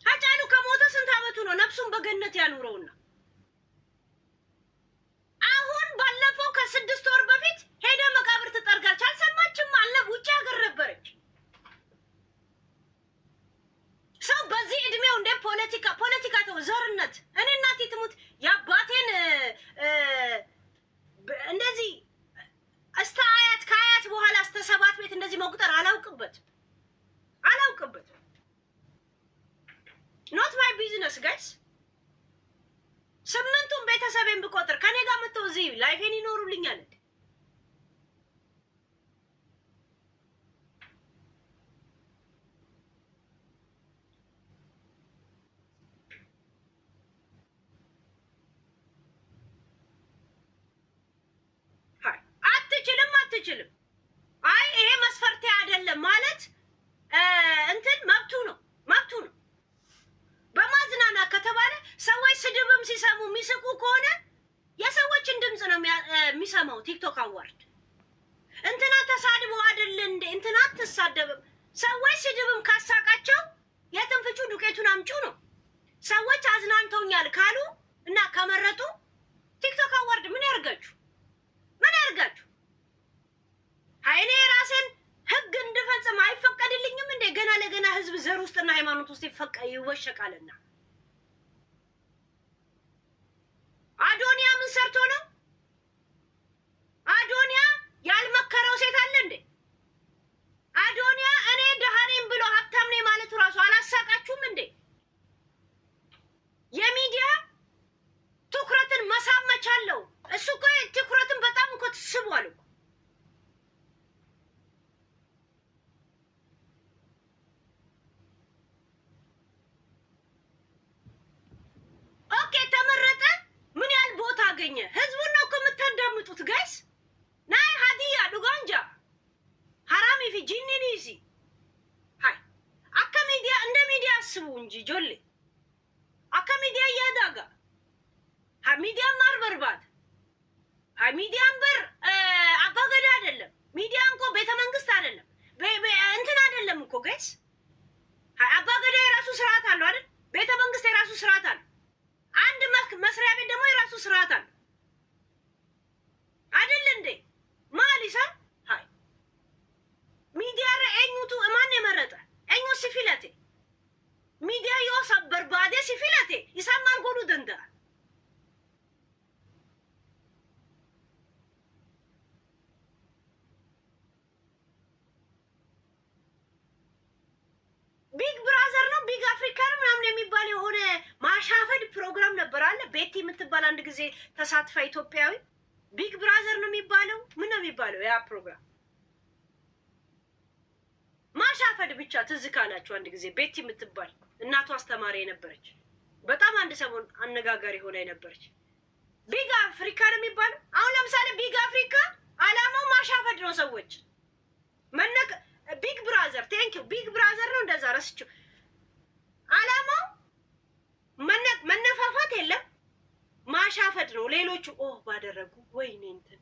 ሃጫሉ ከሞተ ስንት አመቱ ነው? ነፍሱን በገነት ያኑረውና አሁን ባለፈው ከ6 ወር በፊት ሄደ መቃብር ትጠርጋለች። አልሰማችም? አለ ውጭ ሀገር ነበረች። ሰው በዚህ እድሜው እንደ ፖለቲካ ተው፣ ዘርነት እኔ እናቴ ትሙት የአባቴን እንደዚህ እስከ አያት ከአያት በኋላ እስከ 7 ቤት እንደዚህ መቁጠር አላውቅበት። ኖት ማይ ቢዝነስ ጋይስ። 8ቱን ቤተሰቤን ብቆጥር ከኔ ጋር መጥተው እዚህ ላይፌን ይኖሩልኛል። አትችልም። አይ ይሄ መስፈርቴ አይደለም ማለት እንትን መብቱ ነው። በማዝናና ከተባለ ሰዎች ስድብም ሲሰሙ የሚስቁ ከሆነ የሰዎችን ድምፅ ነው የሚሰማው። ቲክቶክ አዋርድ እንትና ተሳድቦ አይደል እንዴ? እንትና አትሳደብም። ሰዎች ስድብም ካሳቃቸው የትንፍጩ ዱቄቱን አምጩ ነው። ሰዎች አዝናንተውኛል ካሉ እና ከመረጡ ቲክቶክ አዋርድ ምን ያርጋችሁ? እኔ ራሴን ህግ እንድፈጽም አይፈቀድልኝም እንዴ? ገና ለገና ህዝብ ዘር ውስጥና ሃይማኖት ውስጥ ይወሸቃልና። አዶንያ ምን ሰርቶ ነው? አዶንያ ያልመከረው ሴት አለ እንዴ? አዶንያ እኔ ደሃ ነኝ ብሎ ሀብታም ነኝ ማለቱ ራሱ አላሳቃችሁም እንዴ? የሚዲያ ትኩረትን መሳብ መቻለው። እሱ እኮ ትኩረትን በጣም እኮ ትስቧል እኮ። ኦኬ ተመረጠ። ምን ያህል ቦታ አገኘ? ህዝቡን ነው እኮ የምታዳምጡት ጋይስ። ናይ ሀዲያ ዱጋንጃ ሀራሚ ፊ ጂኒኒሲ ሃይ አከ ሚዲያ እንደ ሚዲያ አስቡ እንጂ ጆሌ አከ ሚዲያ እያዳጋ ሚዲያ ማርበርባት ሚዲያን በር አባገዳ አይደለም። ሚዲያ እንኮ ቤተ መንግስት አይደለም፣ እንትን አይደለም እኮ ጋይስ። አባገዳ የራሱ ስርዓት አለው አይደል? ቤተ መንግስት የራሱ ስርዓት አለው። አንድ መስሪያ ቤት ደግሞ የራሱ ስርዓት አለው አይደል እንዴ? ማሊሳ ሃይ ሚዲያ ረእኙቱ ማን የመረጠ እኙ ሲፊለቴ ሚዲያ የወሰበር ባዴ ሲፊለቴ ይሰማል ጎሉ ደንዳ ቢግ ብራዘር ነው ቢግ አፍሪካን ምናምን የሚባል የሆነ ማሻፈድ ፕሮግራም ነበር አለ። ቤቲ የምትባል አንድ ጊዜ ተሳትፋ ኢትዮጵያዊ። ቢግ ብራዘር ነው የሚባለው። ምን ነው የሚባለው ያ ፕሮግራም? ማሻፈድ ብቻ ትዝ ካላችሁ አንድ ጊዜ ቤቲ የምትባል እናቷ አስተማሪ የነበረች በጣም አንድ ሰሞን አነጋጋሪ ሆና የነበረች ቢግ አፍሪካ ነው የሚባለው። አሁን ለምሳሌ ቢግ አፍሪካ አላማው ማሻፈድ ነው። ሰዎች ቢግ ብራዘር ቴንኪው ቢግ ብራዘር ነው እንደዛ ረስችሁ። አላማው መነፋፋት የለም ማሻፈድ ነው። ሌሎቹ ባደረጉ ወይኔ እንትን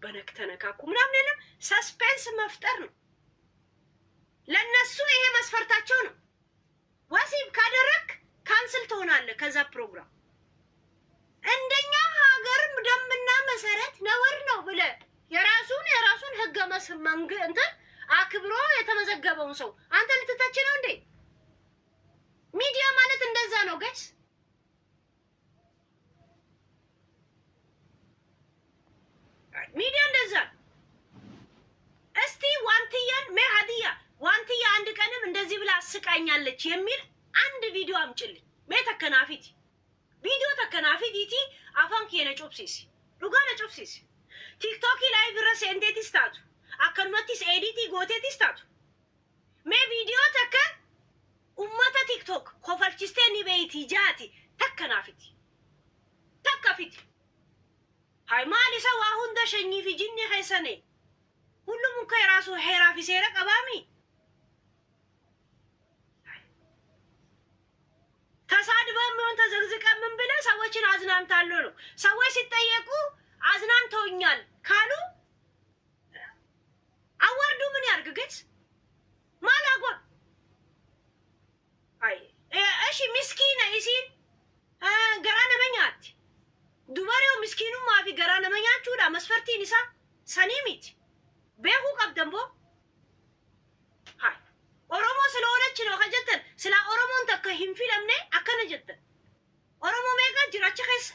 በነክ ተነካኩ ምናምን የለም። ሰስፔንስ መፍጠር ነው ለነሱ። ይሄ መስፈርታቸው ነው። ወሲብ ካደረክ ካንስል ትሆናለህ ከዛ ፕሮግራም። እንደኛ ሀገር ደንብና መሰረት ነውር ነው ብለህ የራሱን ህገ መስመንግ እንትን አክብሮ የተመዘገበውን ሰው አንተ ልትተች ነው እንዴ? ሚዲያ ማለት እንደዛ ነው ጋይስ። ሚዲያ እንደዛ። እስቲ ዋንትያ አንድ ቀንም እንደዚህ ብላ አስቃኛለች የሚል አንድ ቪዲዮ አምጭልኝ። ተከናፊት ቪዲዮ ተከናፊት ኢቲ አፋንክ የነጮፕሲስ ዱጋ ነጮፕሲስ ቲክቶክ ላይ ብረስ እንዴት ስታቱ አከንመቲስ ኤዲቲ ጎቴቲስ ታቱ ሜ ቪዲዮ ተከ ኡመተ ቲክቶክ ኮፈልቺስቴኒ ቤቲ ጃቲ ተከናፊት ተከፊት ሃይ ማሊ ሰው አሁን ደሸኝ ፊ ጂኒ ኸይሰኔ ሁሉም እኮ የራሱ ሄራፊ ሴረ ቀባሚ ተሳድበህ የሚሆን ተዘግዝቀህ ምን ብለህ ሰዎችን አዝናንታለሁ ነው። ሰዎች ሲጠየቁ አዝናንተውኛል ካሉ አዋርዱ ምን ያርግ ግስ ማላጎን አይ እሺ ምስኪን አይሲን ገራነ መኛት ዱበሬው ምስኪኑ ማፊ ገራነ መኛችሁ ዳ መስፈርቲ ኒሳ ሰኒሚት ቤሁ ቀብደንቦ ሃይ ኦሮሞ ስለሆነች ነው ከጀተን ስለ ኦሮሞን ተከሂም ፊልምኔ አከነጀተን ኦሮሞ ሜጋ ጅራች ኸስ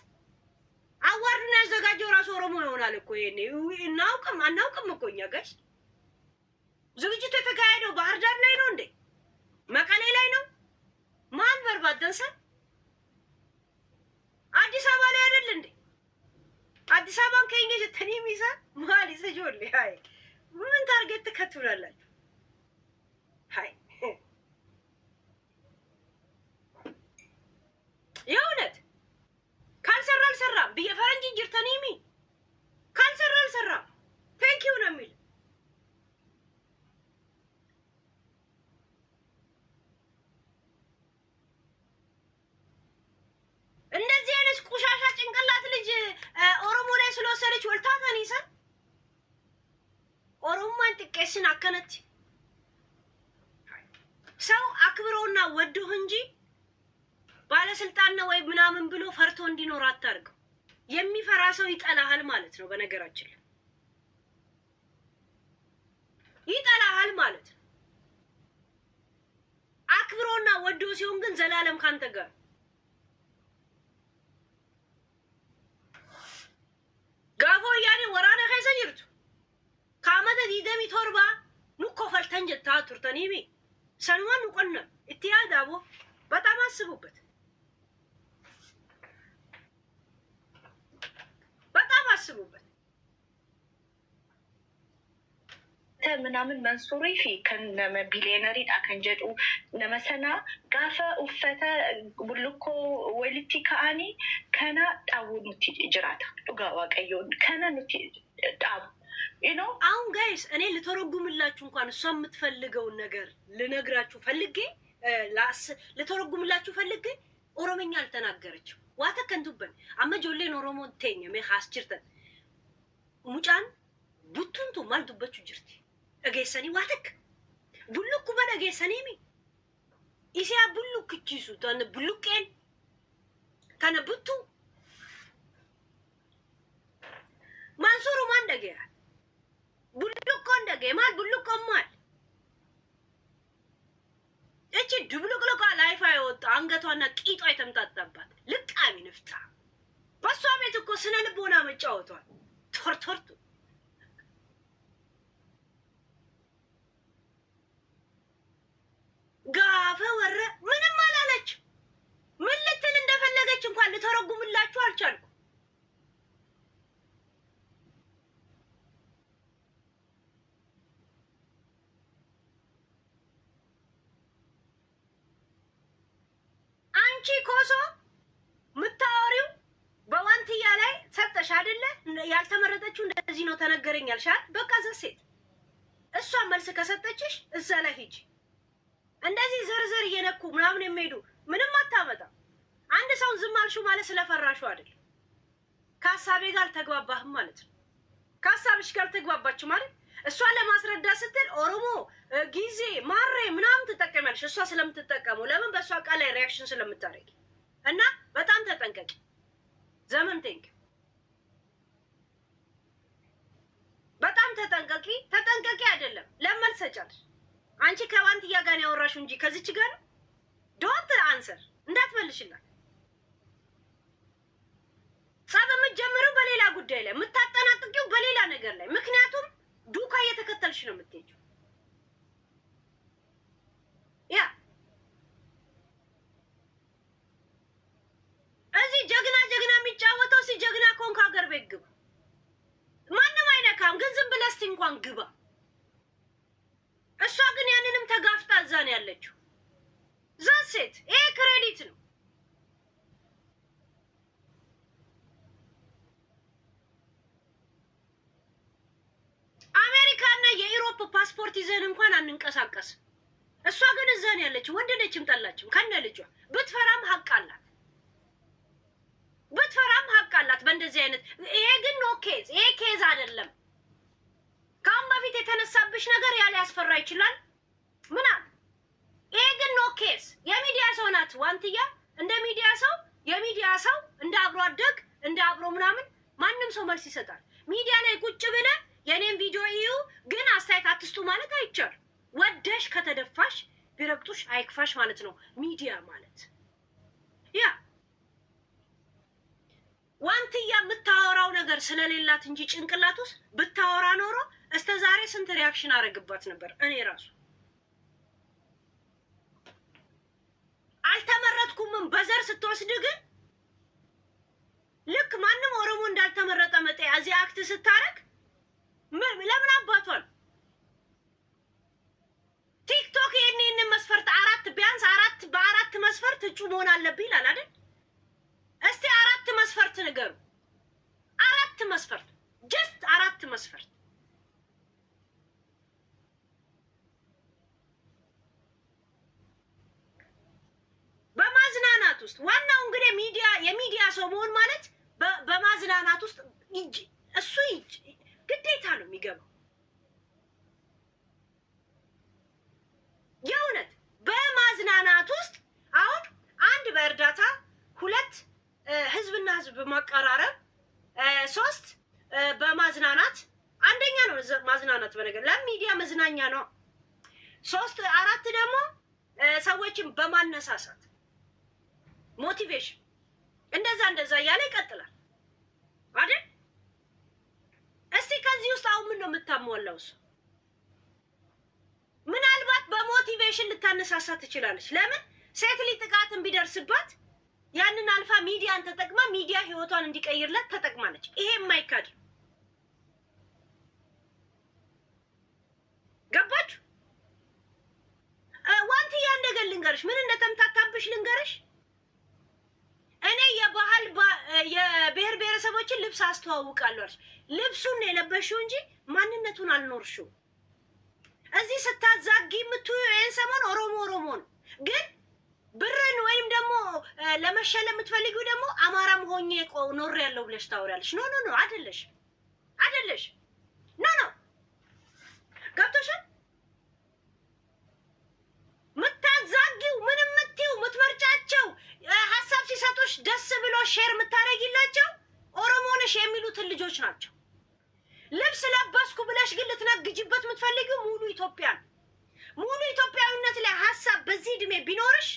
አዋርዱን ያዘጋጀው ራሱ ኦሮሞ ይሆናል እኮ ይሄኔ እናውቅም አናውቅም እኮ እኛ ጋሽ ዝግጅቱ የተካሄደው ባህር ዳር ላይ ነው እንዴ? መቀሌ ላይ ነው? ማን በርባደንሰ አዲስ አበባ ላይ አይደል እንዴ? አዲስ አበባን ከእኛ ጀተኒ ሚዛ ማሊ ሰጆል ሃይ ምን ታርጌት ተከትላላችሁ? ሃይ የእውነት ካልሰራ አልሰራም ብዬ ፈረንጅ ጅርተኒሚ ካልሰራ አልሰራም ቴንኪው ነው የሚል እንደዚህ አይነት ቁሻሻ ጭንቅላት ልጅ ኦሮሞ ላይ ስለወሰደች ወልታ ከኒሳ ኦሮሞን ጥቄስን አከነት ሰው አክብሮና ወዶ እንጂ ባለስልጣን ነው ወይ ምናምን ብሎ ፈርቶ እንዲኖር አታርገው። የሚፈራ ሰው ይጠላሃል ማለት ነው። በነገራችን ላይ ይጠላሃል ማለት ነው። አክብሮና ወዶ ሲሆን ግን ዘላለም ካንተ ጋር ጋፎ ያኔ ወራነ ከሰይርቱ ካመተ ዲደሚ ቶርባ ኑኮ ፈልተን ጀታ ቱርተኒሚ ሰልማን ቆነ እትያዳቦ በጣም አስቡበት። በጣም አስቡበት። ምናምን መንሱሪ ፊ ከነመ ቢሊየነሪ አከንጀዱ ነመሰና ጋፈ ኡፈተ ቡልኮ ወልቲ ከአኒ ከና ጣው ኑቲ ጅራታ ዱጋ ዋቀዮን ከና ኑቲ ጣው ዩ አሁን ጋይስ እኔ ልተረጉምላችሁ እንኳን እሷ የምትፈልገውን ነገር ልነግራችሁ ፈልጌ ልተረጉምላችሁ ፈልጌ ኦሮምኛ አልተናገረችም። ዋተ ከንቱበን አመጆሌን ኦሮሞ ተኝ ሜኻስችርተን ሙጫን ቡቱንቱ ማልዱበቹ ጅርቲ እገሰኒ ዋተክ ቡሉኩ በደገሰኒሚ ኢሲያ ቡሉክ ኪሱ ተን ቡሉቄን ከነ ቡቱ ማንሱሩ ማን ደገያ ቡሉኮ እንደገ ማል ቡሉኮ ማል እቺ ድብሉቅልቋ ላይፋ የወጣ አንገቷና ቂጧ የተምታታባት ልቃሚ ንፍታ በሷ ቤት እኮ ስነ ልቦና መጫወቷል ቶርቶርቱ ጋፈ ወረ ምንም አላለች። ምን ልትል እንደፈለገች እንኳን ልተረጉምላችሁ አልቻልኩም። አንቺ ኮሶ ምታወሪው በዋንትያ ላይ ሰጠሽ አይደለ? ያልተመረጠችው እንደዚህ ነው ተነገረኝ አልሻል። በቃ ዘሴት እሷ መልስ ከሰጠችሽ እዛ ላይ ሂጂ። እንደዚህ ዘርዘር እየነኩ ምናምን የሚሄዱ ምንም አታመጣም። አንድ ሰው ዝም አልሽው ማለት ስለፈራሽው አይደል፣ ከሀሳቤ ጋር አልተግባባህም ማለት ነው። ከሀሳብሽ ጋር አልተግባባችሁ ማለት እሷን ለማስረዳት ስትል ኦሮሞ ጊዜ ማሬ ምናምን ትጠቀሚያለሽ። እሷ ስለምትጠቀመው ለምን በእሷ ቃል ላይ ሪያክሽን ስለምታደርጊ እና በጣም ተጠንቀቂ። ዘመን ቴንክ በጣም ተጠንቀቂ። ተጠንቀቂ አይደለም ለምን ሰጫለሽ? አንቺ ከዋንትያ ጋር ያወራሽው እንጂ ከዚች ጋር ዶንት አንሰር እንዳትመልሽላት። ጸብ የምትጀምሪው በሌላ ጉዳይ ላይ የምታጠናቅቂው በሌላ ነገር ላይ። ምክንያቱም ዱካ እየተከተልሽ ነው የምትሄጂው። ያ እዚህ ጀግና የሚጫወተው ጀግና ከሆንክ ሀገር ቤት ግባ። ማንም አይነካም፣ ግን ዝም ብለህ እስኪ እንኳን ግባ። እሷ ግን ያንንም ተጋፍጣ እዛ ነው ያለችው። ዛሴት ይሄ ክሬዲት ነው። አሜሪካና ፓስፖርት ይዘን እንኳን አንንቀሳቀስ። እሷ ግን እዛ ነው ያለችው፣ ወደደችም ጠላችም ከነ ልጇ። ብትፈራም ሀቅ አላት፣ ብትፈራም ሀቅ አላት በእንደዚህ አይነት። ይሄ ግን ኖ ኬዝ፣ ይሄ ኬዝ አይደለም። ከአሁን በፊት የተነሳብሽ ነገር ያለ ያስፈራ ይችላል ምናምን። ይሄ ግን ኖ ኬዝ። የሚዲያ ሰው ናት ዋንትያ፣ እንደ ሚዲያ ሰው፣ የሚዲያ ሰው እንደ አብሮ አደግ እንደ አብሮ ምናምን ማንም ሰው መልስ ይሰጣል። ሚዲያ ላይ ቁጭ ብለ የኔን ቪዲዮ እዩ ግን አስተያየት አትስጡ ማለት አይቻልም። ወደሽ ከተደፋሽ ቢረግጡሽ አይክፋሽ ማለት ነው ሚዲያ ማለት። ያ ዋንትያ የምታወራው ነገር ስለሌላት እንጂ ጭንቅላት ውስጥ ብታወራ ኖሮ እስከ ዛሬ ስንት ሪያክሽን አረግባት ነበር። እኔ ራሱ አልተመረጥኩምም በዘር ስትወስድ ግን ልክ ማንም ኦሮሞ እንዳልተመረጠ መጤ እዚህ አክት ስታረግ ለምን አባቷል? ቲክቶክ ይሄንን መስፈርት ቢያንስ በአራት መስፈርት እጩ መሆን አለብኝ ይላል አይደል? እስቲ 4 መስፈርት ንገሩ። 4 መስፈርት፣ ጀስት 4 መስፈርት። በማዝናናት ውስጥ ዋናው እንግዲህ የሚዲያ ሰው መሆን ማለት በማዝናናት ውስጥ እሱ ግዴታ ነው የሚገባው። የእውነት በማዝናናት ውስጥ አሁን 1 በእርዳታ 2 ህዝብና ህዝብ በማቀራረብ 3 በማዝናናት አንደኛ ነው ማዝናናት። በነገር ለሚዲያ መዝናኛ ነው። 3 4 ደግሞ ሰዎችን በማነሳሳት ሞቲቬሽን፣ እንደዛ እያለ ይቀጥላል አይደል? እስቲ ከዚህ ውስጥ አሁን ምን ነው የምታሟላው? እሱ ምናልባት በሞቲቬሽን ልታነሳሳ ትችላለች። ለምን ሴት ልጅ ጥቃትን ቢደርስባት ያንን አልፋ ሚዲያን ተጠቅማ ሚዲያ ህይወቷን እንዲቀይርላት ተጠቅማለች። ይሄ የማይካድ ገባችሁ? ዋንትያ እንደገል ልንገርሽ፣ ምን እንደተምታታብሽ ልንገርሽ። እኔ የብሔር ብሔረሰቦችን ልብስ አስተዋውቃለሁ አለች። ልብሱን ነው የለበሽው እንጂ ማንነቱን አልኖርሽው። እዚህ ስታዛጊ የምትዩ ይሄን ሰሞን ኦሮሞ ነው፣ ግን ብርን ወይም ደግሞ ለመሸለም የምትፈልጊው ደግሞ አማራም ሆኜ ኖር ያለው ብለሽ ታወሪያለሽ። ኖ አይደለሽ። ኖ ገብቶሻል? ምታዛጊው ምን የምትይው ምትመርጫቸው ሀሳብ ሲሰጡሽ ደስ ብሎ ሼር የምታደርጊላቸው ኦሮሞ ነሽ የሚሉትን ልጆች ናቸው። ልብስ ለበስኩ ብለሽ ግን ልትነግጅበት የምትፈልጊው ሙሉ ኢትዮጵያዊነት ላይ ሀሳብ በዚህ እድሜ ቢኖርሽ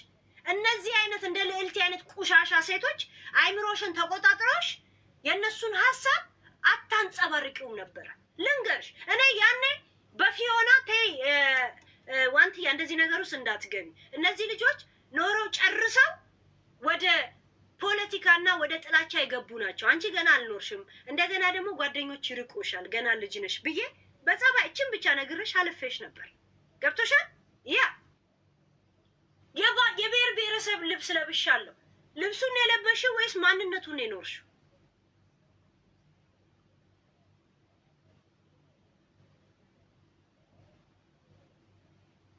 እነዚህ አይነት እንደ ልዕልቲ አይነት ቁሻሻ ሴቶች አይምሮሽን ተቆጣጥሮሽ የእነሱን ሀሳብ አታንጸባርቂውም ነበረ። ልንገርሽ እኔ ያኔ በፊዮና ተይ ዋንትያ እንደዚህ ነገር ውስጥ እንዳትገቢ። እነዚህ ልጆች ኖረው ጨርሰው ወደ ፖለቲካና ወደ ጥላቻ የገቡ ናቸው። አንቺ ገና አልኖርሽም፣ እንደገና ደግሞ ጓደኞች ይርቁሻል፣ ገና ልጅ ነሽ ብዬ በጸባይ እችን ብቻ ነግሬሽ አልፌሽ ነበር። ገብቶሻል? ያ የብሔር ብሔረሰብ ልብስ ለብሻለሁ። ልብሱን የለበሽው ወይስ ማንነቱን የኖርሽው?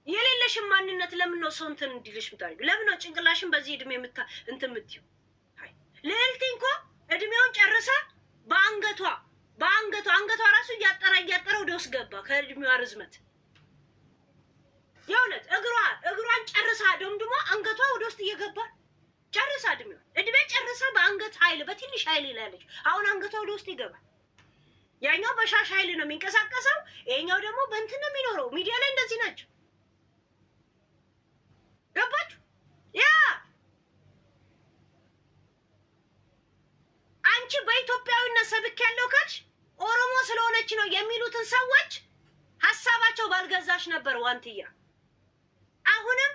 የሌለሽን ማንነት ለምን ነው ሰው እንትን እንዲልሽ የምታደርጊው? ለምን ነው ጭንቅላሽን በዚህ እድሜ እንትን የምትይው? ልዕልቲ እንኳ እድሜውን ጨርሳ አንገቷ ራሱ እያጠራ ወደ ውስጥ ገባ ከእድሜዋ ርዝመት። የእውነት እግሯን ጨርሳ ደምድሞ አንገቷ ወደ ውስጥ እየገባ ጨርሳ እድሜ ጨርሳ በአንገት ኃይል በትንሽ ኃይል ይላለች። አሁን አንገቷ ወደ ውስጥ ይገባል። ያኛው በሻሽ ኃይል ነው የሚንቀሳቀሰው፣ ይሄኛው ደግሞ በእንትን ነው የሚኖረው። ሚዲያ ላይ እንደዚህ ናቸው። ገባችሁ? ያ አንቺ በኢትዮጵያዊነት ሰብክ ያለው ካልሽ ኦሮሞ ስለሆነች ነው የሚሉትን ሰዎች ሀሳባቸው ባልገዛሽ ነበር ዋንትያ። አሁንም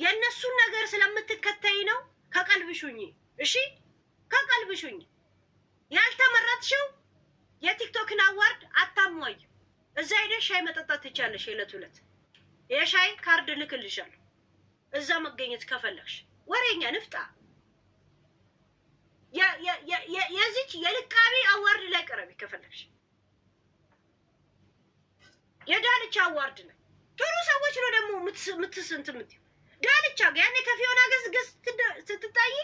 የእነሱን ነገር ስለምትከተይ ነው። ከቀልብሹኝ፣ እሺ ከቀልብሹኝ። ያልተመረጥሽው የቲክቶክን አዋርድ አታሟይ። እዛ ሄደሽ ሻይ መጠጣት ትቻለሽ። የዕለት የሻይ ካርድ ልክልሻለሁ። እዛ መገኘት ከፈለግሽ ወሬኛ ንፍጣ የዚች የልቃቢ አዋርድ ላይ ቀረቢ ከፈለግሽ። የዳልቻ አዋርድ ነው። ጥሩ ሰዎች ነው ደግሞ ምትስንት ምትዩ ዳልቻ ጋር ያኔ ከፊዮና ገዝ ስትታይ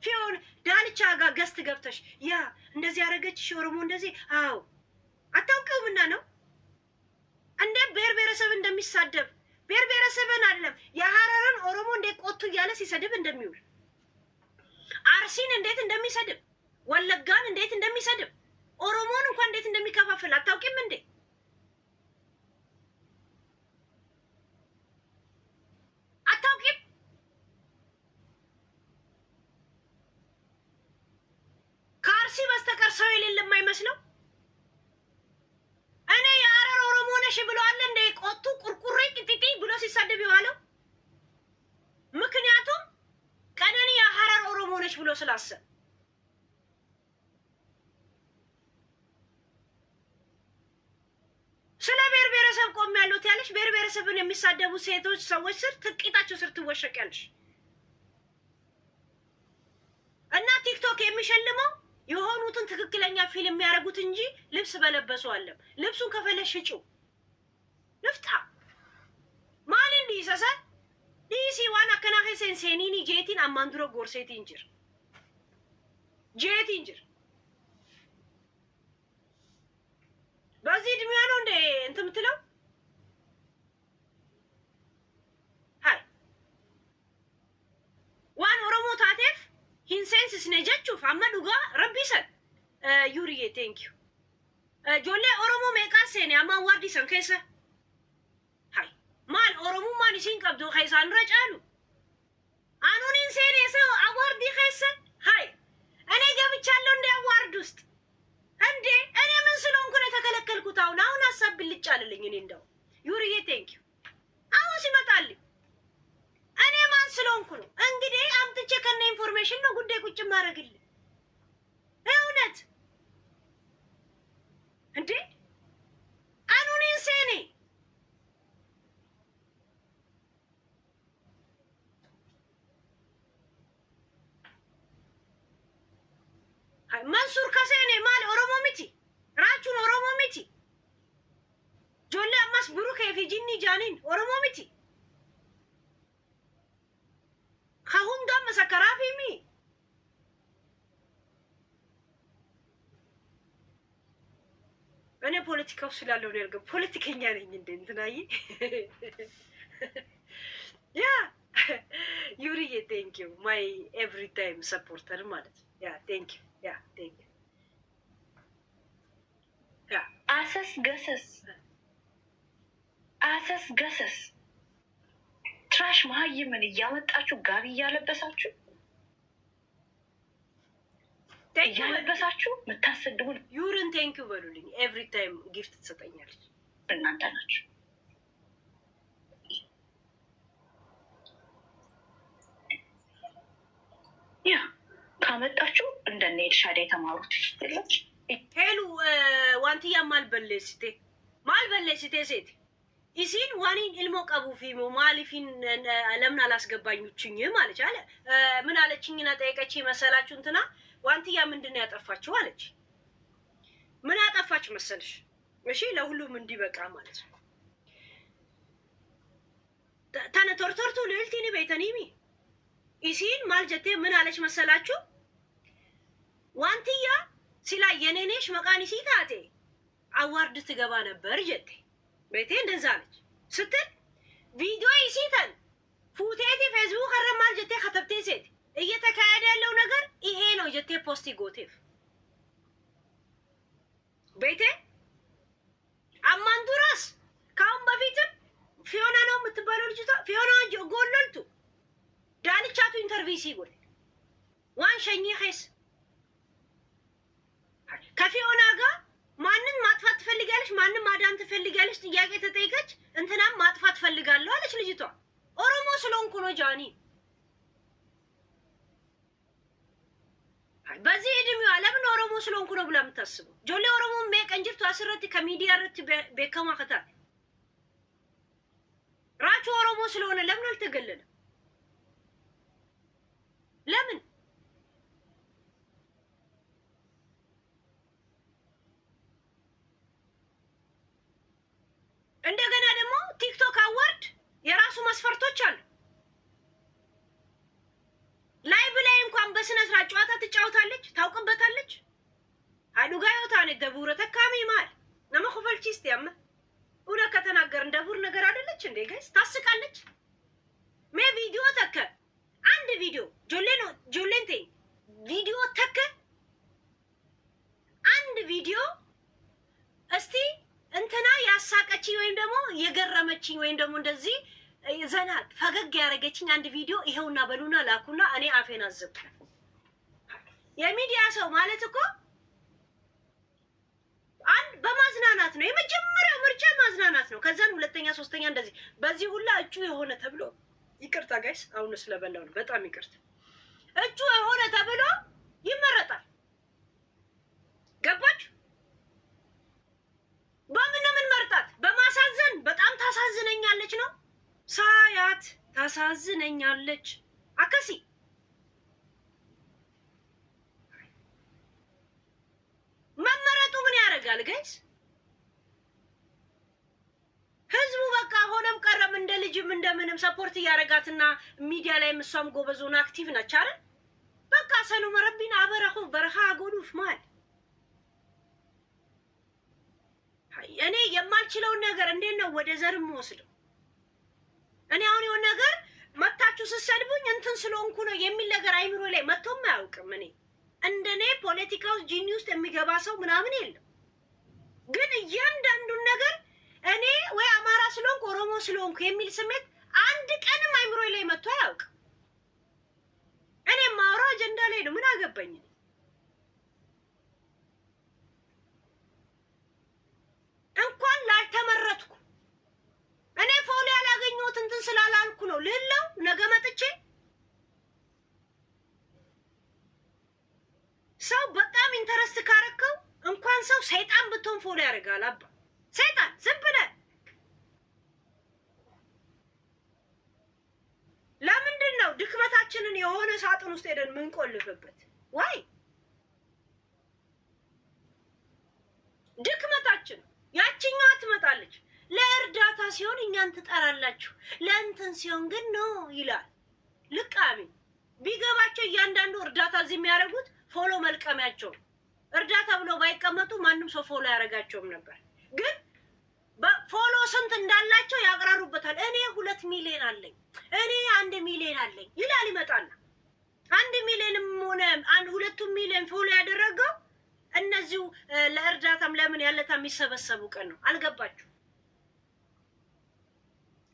ፊዮን ዳልቻ ጋር ገዝት ገብተሽ ያ እንደዚህ ያደረገችሽ ኦሮሞ እንደዚህ አዎ አታውቂውምና ነው እንደ ብሔር ብሔረሰብ እንደሚሳደብ ብሔር ብሔረሰብን አይደለም የሀረርን ኦሮሞ እንዴት ቆቱ እያለ ሲሰድብ እንደሚውል አርሲን እንዴት እንደሚሰድብ ወለጋን እንዴት እንደሚሰድብ ኦሮሞን እንኳን እንዴት እንደሚከፋፍል አታውቂም እንዴ? አታውቂም? ከአርሲ በስተቀር ሰው የሌለ የማይመስለው እኔ የሀረር ኦሮሞ ነሽ ብለዋል እንደ ቆቱ ቁርቁሬ ጢጢ ብሎ ሲሳደብ የዋለው ምክንያቱም ቀነኒ የሀረር ኦሮሞ ነሽ ብሎ ስላሰብ ስለ ብሔር ብሔረሰብ ቆም ያሉት ያለሽ ብሔር ብሔረሰብን የሚሳደቡ ሴቶች ሰዎች ስር ትቂጣቸው ስር ትወሸቂያለሽ እና ቲክቶክ የሚሸልመው የሆኑትን ትክክለኛ ፊልም የሚያደርጉት እንጂ ልብስ በለበሱ አለም ልብሱን ከፈለሽ ሽጪው ንፍጣ ማሊን ዲሰሰ ዲሲ ዋና ከናኸ ሴንሴኒኒ ጄቲን አማንዱሮ ጎርሴቲ እንጅር ጄቲ እንጅር በዚህ እድሜዋ ነው እንደ እንትን የምትለው ሀይ ዋን ኦሮሞ ታቴፍ ሂንሴንስስ ነጀቹፍ አመዱጋ ረቢሰን ዩሪዬ ቴንኪዩ ጆሌ ኦሮሞ ሜቃሴኔ አማ ዋርዲሰን ከሰ ሀይ ማል ኦሮሞ ማን ሲን ቀብዶ ከይሳን ረጫሉ አኑኒን ሴኔ ሰው አዋርዲ ከሰ ሀይ እኔ ገብቻለሁ እንደ አዋርድ ውስጥ እንዴ እኔ ምን ስለሆንኩ ነው የተከለከልኩት? አሁን ሀሳብ ብልጭ አለልኝ። እኔ እንደው ዩሪዬ ቴንኪዩ አሁን ሲመጣልኝ እኔ ማን ስለሆንኩ ነው እንግዲህ አምጥቼ ከነ ኢንፎርሜሽን ነው ጉዳይ ቁጭ ማድረግልኝ እውነት እንዴ አኑኒን ሴኔ መንሱር ከሴኔ ማል ኦሮሞ ሚቲ ራቹን ኦሮሞ ሚቲ ጆሌ አማስ ብሩክ የፊጂኒ ጃኒን ኦሮሞ ሚቲ ከሁንዳ መሰከራፊሚ እኔ ፖለቲካው ስላለው ነው ያልገው ፖለቲከኛ ነኝ እንደ እንትናዬ ያ ዩሪዬ ቴንኪዩ ማይ ኤቭሪ ታይም ሰፖርተር ማለት ያ ቴንኪዩ ያ ቴንኪዩ ያ አሰስ ገሰስ ትራሽ መሀይምን እያመጣችሁ ጋቢ እያለበሳችሁ የምታሰድቡን ዩርን ቴንኪዩ በሉልኝ። ኤቭሪ ታይም ጊፍት ትሰጠኛለች። እናንተ ናችሁ። ያ ካመጣችሁ እንደነ ኤልሻዳ የተማሩት የለም ሄሉ ዋንትያ ማልበለስቴ ሴት ኢሲን ዋኒን ኢልሞ ቀቡ ፊሙ ማሊፊን ለምን አላስገባኙችኝ ማለች አለ። ምን አለችኝና ጠየቀች መሰላችሁ? እንትና ዋንትያ ምንድን ያጠፋችሁ አለች። ምን አጠፋች መሰልሽ? እሺ ለሁሉም እንዲበቃ ማለት ነው። ታነ ቶርቶርቱ ልልቲኒ ቤተኒሚ ኢሲን ማልጀቴ ምን አለች መሰላችሁ? ዋንትያ ሲላ የኔኔሽ መቃኒሲ ታቴ አዋርድ ትገባ ነበር ጀቴ ቤቴ እንደዛ አለች ስትል ቪዲዮ ይሲተን ፉቴቲ ፌስቡክ አረማል ጀቴ ከተብቴ ሴት እየተካሄደ ያለው ነገር ይሄ ነው ጀቴ ፖስቲ ጎቴፍ ቤቴ አማንዱራስ ካሁን በፊትም ፊዮና ነው የምትባለው ልጅቷ ፊዮና ጎለልቱ ዳልቻቱ ኢንተርቪው ሲጎል ዋን ሸኝ ኸስ ከፊዮና ጋር ማንን ማጥፋት ትፈልጋለች? ማንን ማዳን ትፈልጋለች? ጥያቄ ተጠይቀች። እንትናም ማጥፋት ፈልጋለሁ አለች ልጅቷ። ኦሮሞ ስለሆንኩ ነው ጃኒ። በዚህ እድሜዋ ለምን ኦሮሞ ስለሆንኩ ነው ብላ የምታስበው? ጆሌ ኦሮሞ ሜቀንጅርቱ አስረት ከሚዲያ ረት ቤከማ ከታል ራቹ ኦሮሞ ስለሆነ ለምን አልተገለለም? ለምን መስፈርቶች አሉ። ላይቭ ላይ እንኳን በስነ ስርዓት ጨዋታ ትጫወታለች፣ ታውቅበታለች። አዱጋ ይወታኔ ደቡረ ተካሚ ማል ነማ ኸፈልቺስ ያመ ወደ ከተናገር ደቡር ነገር አይደለች እንዴ ጋይስ? ታስቃለች። ሜ ቪዲዮ ተከ አንድ ቪዲዮ ጆሌንቴ ቪዲዮ ተከ አንድ ቪዲዮ እስቲ እንትና ያሳቀችኝ ወይም ደግሞ የገረመችኝ ወይም ደግሞ እንደዚህ ዘና ፈገግ ያደረገችኝ አንድ ቪዲዮ ይሄውና በሉና ላኩና እኔ አፌን አዘብኩ። የሚዲያ ሰው ማለት እኮ አንድ በማዝናናት ነው የመጀመሪያው ምርጫ ማዝናናት ነው። ከዛን ሁለተኛ ሶስተኛ እንደዚህ በዚህ ሁላ እጩ የሆነ ተብሎ ይቅርታ ጋይስ አሁን ስለበላው ነው በጣም ይቅርታ። እጩ የሆነ ተብሎ ይመረጣል። ገባች? በምን ነው ምን መርጣት? በማሳዘን በጣም ታሳዝነኛለች ነው ሳያት ታሳዝነኛለች። አከሲ መመረጡ ምን ያደርጋል ጋይስ? ህዝቡ በቃ ሆነም ቀረም እንደ ልጅም እንደምንም ሰፖርት እያደረጋትና ሚዲያ ላይ እሷም ጎበዞና አክቲቭ ነች አይደል? በቃ ሰሉ መረቢና አበረኹ በረኻ ጎዱፍ ማል እኔ የማልችለውን ነገር እንዴት ነው ወደ ዘርም ወስደው? እኔ አሁን የሆነ ነገር መታችሁ ስትሰድቡኝ እንትን ስለሆንኩ ነው የሚል ነገር አይምሮ ላይ መጥቶም አያውቅም። እኔ እንደኔ ፖለቲካው ጂኒ ውስጥ የሚገባ ሰው ምናምን የለም። ግን እያንዳንዱን ነገር እኔ ወይ አማራ ስለሆንኩ ኦሮሞ ስለሆንኩ የሚል ስሜት አንድ ቀንም አይምሮ ላይ መጥቶ አያውቅም። እኔ ማውራው አጀንዳ ላይ ነው። ምን አገባኝ? እንኳን ላልተመረጥኩ እኔ ፎሎ ያላገኘሁት እንትን ስላላልኩ ነው ልለው ነገ መጥቼ ሰው በጣም ኢንተረስት ካረከው እንኳን ሰው ሰይጣን ብትሆን ፎሎ ያደርጋል። አባ ሰይጣን ዝም ብለህ ለምንድን ነው ድክመታችንን የሆነ ሳጥን ውስጥ ሄደን ምንቆልፍበት? ወይ ድክመታችን ያቺኛዋ ትመጣለች። ለእርዳታ ሲሆን እኛን ትጠራላችሁ፣ ለእንትን ሲሆን ግን ነው ይላል። ልቃሚ ቢገባቸው እያንዳንዱ እርዳታ እዚህ የሚያደርጉት ፎሎ መልቀሚያቸው እርዳታ ብሎ ባይቀመጡ ማንም ሰው ፎሎ ያደርጋቸውም ነበር። ግን ፎሎ ስንት እንዳላቸው ያቅራሩበታል። እኔ 2 ሚሊዮን አለኝ፣ እኔ 1 ሚሊዮን አለኝ ይላል። ይመጣና 1 ሚሊዮንም ሆነ 2 ሚሊዮን ፎሎ ያደረገው እነዚሁ ለእርዳታም ለምን ያለታ የሚሰበሰቡ ቀን ነው። አልገባችሁ?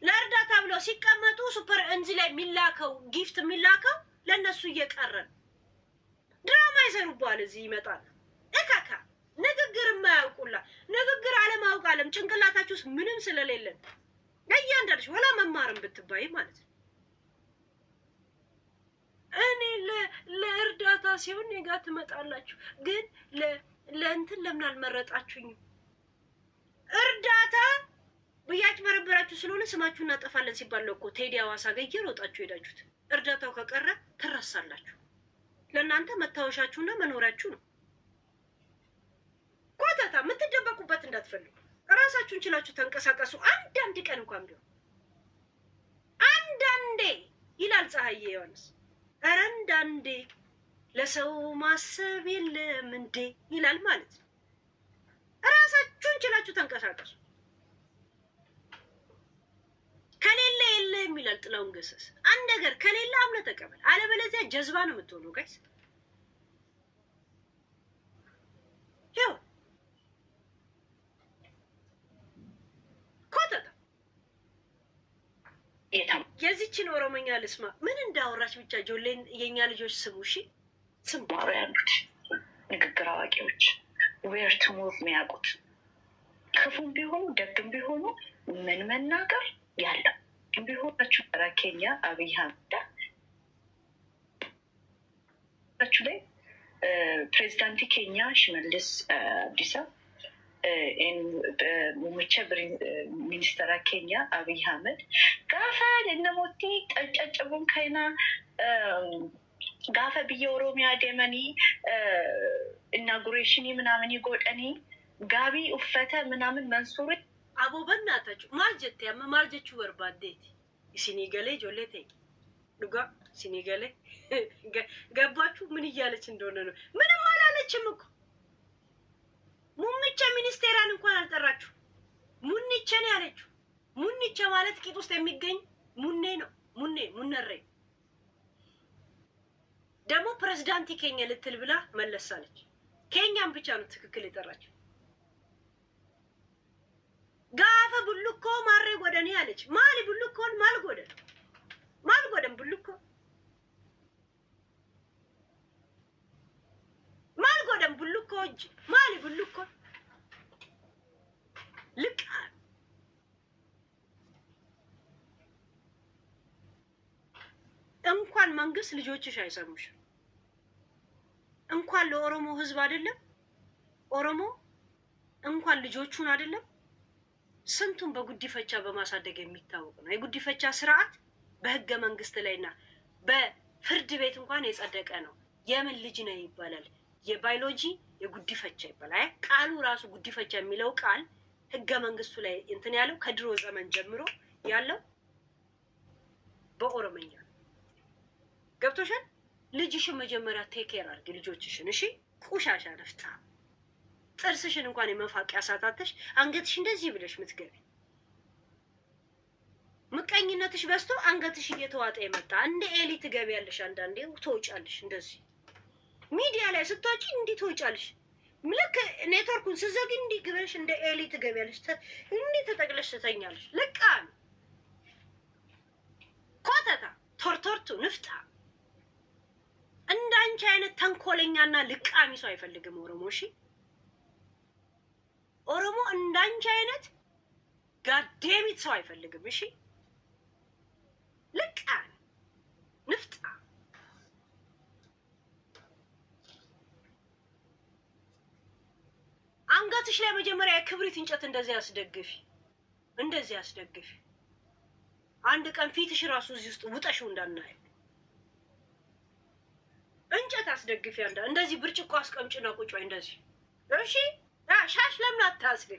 ለእርዳታ ብለው ሲቀመጡ ሱፐር እንዚ ላይ የሚላከው ጊፍት የሚላከው ለእነሱ እየቀረን ድራማ ይሰሩባል። እዚህ ይመጣል እካካ ንግግር የማያውቁላ ንግግር አለማውቃለም ጭንቅላታችሁ ውስጥ ምንም ስለሌለን እያንዳንድሽ ወላ መማርም ብትባይ ማለት ነው። እኔ ለእርዳታ ሲሆን እኔ ጋር ትመጣላችሁ፣ ግን ለእንትን ለምን አልመረጣችሁኝም? እርዳታ ብያጭበረበራችሁ ስለሆነ ስማችሁ እናጠፋለን ሲባል ነው እኮ ቴዲ አዋሳ ገየር ወጣችሁ ሄዳችሁት። እርዳታው ከቀረ ትረሳላችሁ። ለእናንተ መታወሻችሁና መኖሪያችሁ ነው። ኮተታ የምትደበቁበት እንዳትፈልጉ። እራሳችሁን ችላችሁ ተንቀሳቀሱ። አንዳንድ ቀን እንኳን ቢሆን አንዳንዴ ይላል ፀሐዬ ዮሐንስ። ኧረ አንዳንዴ ለሰው ማሰብ የለም እንዴ ይላል ማለት ነው። እራሳችሁን ችላችሁ ተንቀሳቀሱ። ከሌለ የለም ይላል ጥላውን ገሰስ። አንድ ነገር ከሌለ አምነህ ተቀበል፣ አለበለዚያ ጀዝባ ነው የምትሆነው። ጋይስ ይኸው ኮተታ የዚችን ኦሮሞኛ ልስማ ምን እንዳወራች ብቻ ጆሌን የኛ ልጆች ስሙ። እሺ ስሙ ያሉት ንግግር አዋቂዎች ዌር ቱ ሙቭ የሚያውቁት ክፉም ቢሆኑ ደግም ቢሆኑ ምን መናገር ያለው ቢሆናችሁ ኬንያ አብይ አህመድ ላይ ፕሬዚዳንት ኬንያ ሽመልስ አብዲሳ ሙምቻ ሚኒስተራ ኬንያ አብይ አህመድ ጋፈ ለነሞቲ ጠጨጭቡን ከይና ጋፈ ብየ ኦሮሚያ ደመኒ ኢናጉሬሽን ምናምን ይጎደኒ ጋቢ ኡፈተ ምናምን መንሱር አቦ በእናታችሁ ማልጀት ያመ ማልጀቹ ወርባዴት ሲኒገሌ ጆሌቴ ዱጋ ሲኒገሌ ገባችሁ? ምን እያለች እንደሆነ ነው። ምንም አላለችም እኮ ሙኒቼ ሚኒስቴሪያን እንኳን አልጠራችሁ። ሙኒቼ ነው ያለችው። ሙኒቼ ማለት ቂጥ ውስጥ የሚገኝ ሙኔ ነው። ሙነሬ ደግሞ ፕሬዝዳንት ኬኛ ልትል ብላ መለሳለች። ኬኛም ብቻ ነው ትክክል የጠራችው። ጋፈ ቡልኮ ማሬ ጎደኔ አለች። ማሊ ቡልኮን ማልጎደን ቡልኮ ማልጎደን ቡልኮ እጅ ማሊ ቡልኮ ልቅ እንኳን መንግስት ልጆችሽ አይሰሙሽ። እንኳን ለኦሮሞ ህዝብ አይደለም ኦሮሞ እንኳን ልጆቹን አይደለም ስንቱን በጉዲፈቻ በማሳደግ የሚታወቅ ነው። የጉዲፈቻ ስርዓት በህገ መንግስት ላይና በፍርድ ቤት እንኳን የጸደቀ ነው። የምን ልጅ ነው ይባላል? የባዮሎጂ የጉዲፈቻ ይባላል። ቃሉ ራሱ ጉዲፈቻ የሚለው ቃል ህገ መንግስቱ ላይ እንትን ያለው ከድሮ ዘመን ጀምሮ ያለው በኦሮመኛ ገብቶሻል? ልጅሽን መጀመሪያ ቴኬር አድርጊ ልጆችሽን። እሺ ቁሻሻ ነፍጣ ጥርስሽን እንኳን የመፋቂያ ሳታተሽ አንገትሽ እንደዚህ ብለሽ ምትገቢ ምቀኝነትሽ በዝቶ አንገትሽ እየተዋጠ የመጣ እንደ ኤሊ ትገቢያለሽ። አንዳንዴ ትወጫለሽ። እንደዚህ ሚዲያ ላይ ስትወጪ እንዲህ ትወጫለሽ። ልክ ኔትወርኩን ስትዘጊ እንዲህ ግበሽ እንደ ኤሊ ትገቢያለሽ። እንዲህ ተጠቅለሽ ትተኛለሽ። ልቃ ኮተታ ቶርቶርቱ ንፍጣ እንዳንቺ አይነት ተንኮለኛና ልቃሚ ሰው አይፈልግም ኦሮሞ። እሺ ኦሮሞ እንዳንቺ አይነት ጋዴሚት ሰው አይፈልግም። እሺ ልቃ ንፍጣ አንገትሽ ላይ መጀመሪያ የክብሪት እንጨት እንደዚህ አስደግፊ። አንድ ቀን ፊትሽ ራሱ እዚህ ውስጥ ውጠሽው እንዳናይ እንጨት አስደግፊ። እንደዚህ ብርጭቆ አስቀምጪና ቁጭ በይ እንደዚህ። እሺ ሻሽ ለምን አታስሪ?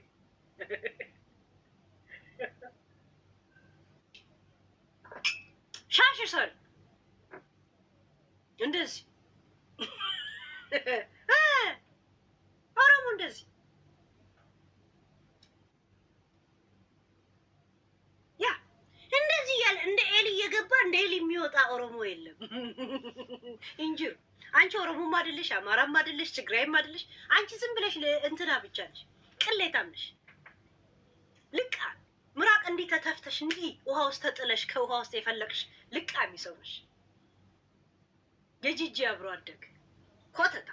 ሻሽ ሰሪ እንደዚህ ኦሮሞ እንደዚህ እንደዚህ ያለ እንደ ኤሊ እየገባ እንደ ኤሊ የሚወጣ ኦሮሞ የለም እንጂ። አንቺ ኦሮሞም አይደለሽ፣ አማራም አይደለሽ፣ ትግራይም አይደለሽ። አንቺ ዝም ብለሽ እንትና ብቻ ነሽ፣ ቅሌታም ነሽ። ልቃ ምራቅ እንዲህ ተተፍተሽ እንዲህ ውሃ ውስጥ ተጥለሽ ከውሃ ውስጥ የፈለቅሽ ልቃሚ ሰው ነሽ። የጂጂ አብሮ አደግ ኮተታ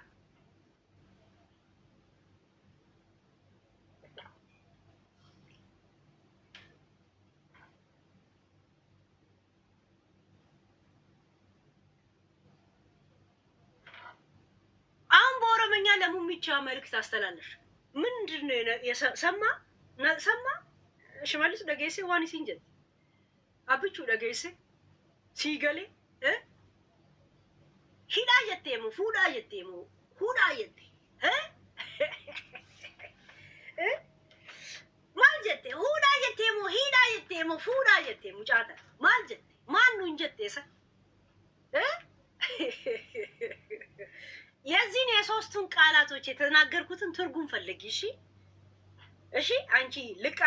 ለሙሚቻ መልእክት አስተላለሽ። ምንድነው ሰማ ሽመልስ ደገሴ ዋኒ ሲንጀት አብቹ ደገሴ ሲገሌ ሂዳ የቴሙ ፉዳ የቴሙ ሁዳ የቴ ማልጀቴ ሁዳ የቴሙ ሂዳ የቴሙ ፉዳ የቴሙ ጫታ ማልጀቴ ማኑ እንጀቴ ሰ የዚህን የሶስቱን ቃላቶች የተናገርኩትን ትርጉም ፈልጊ። እሺ አንቺ ልቃ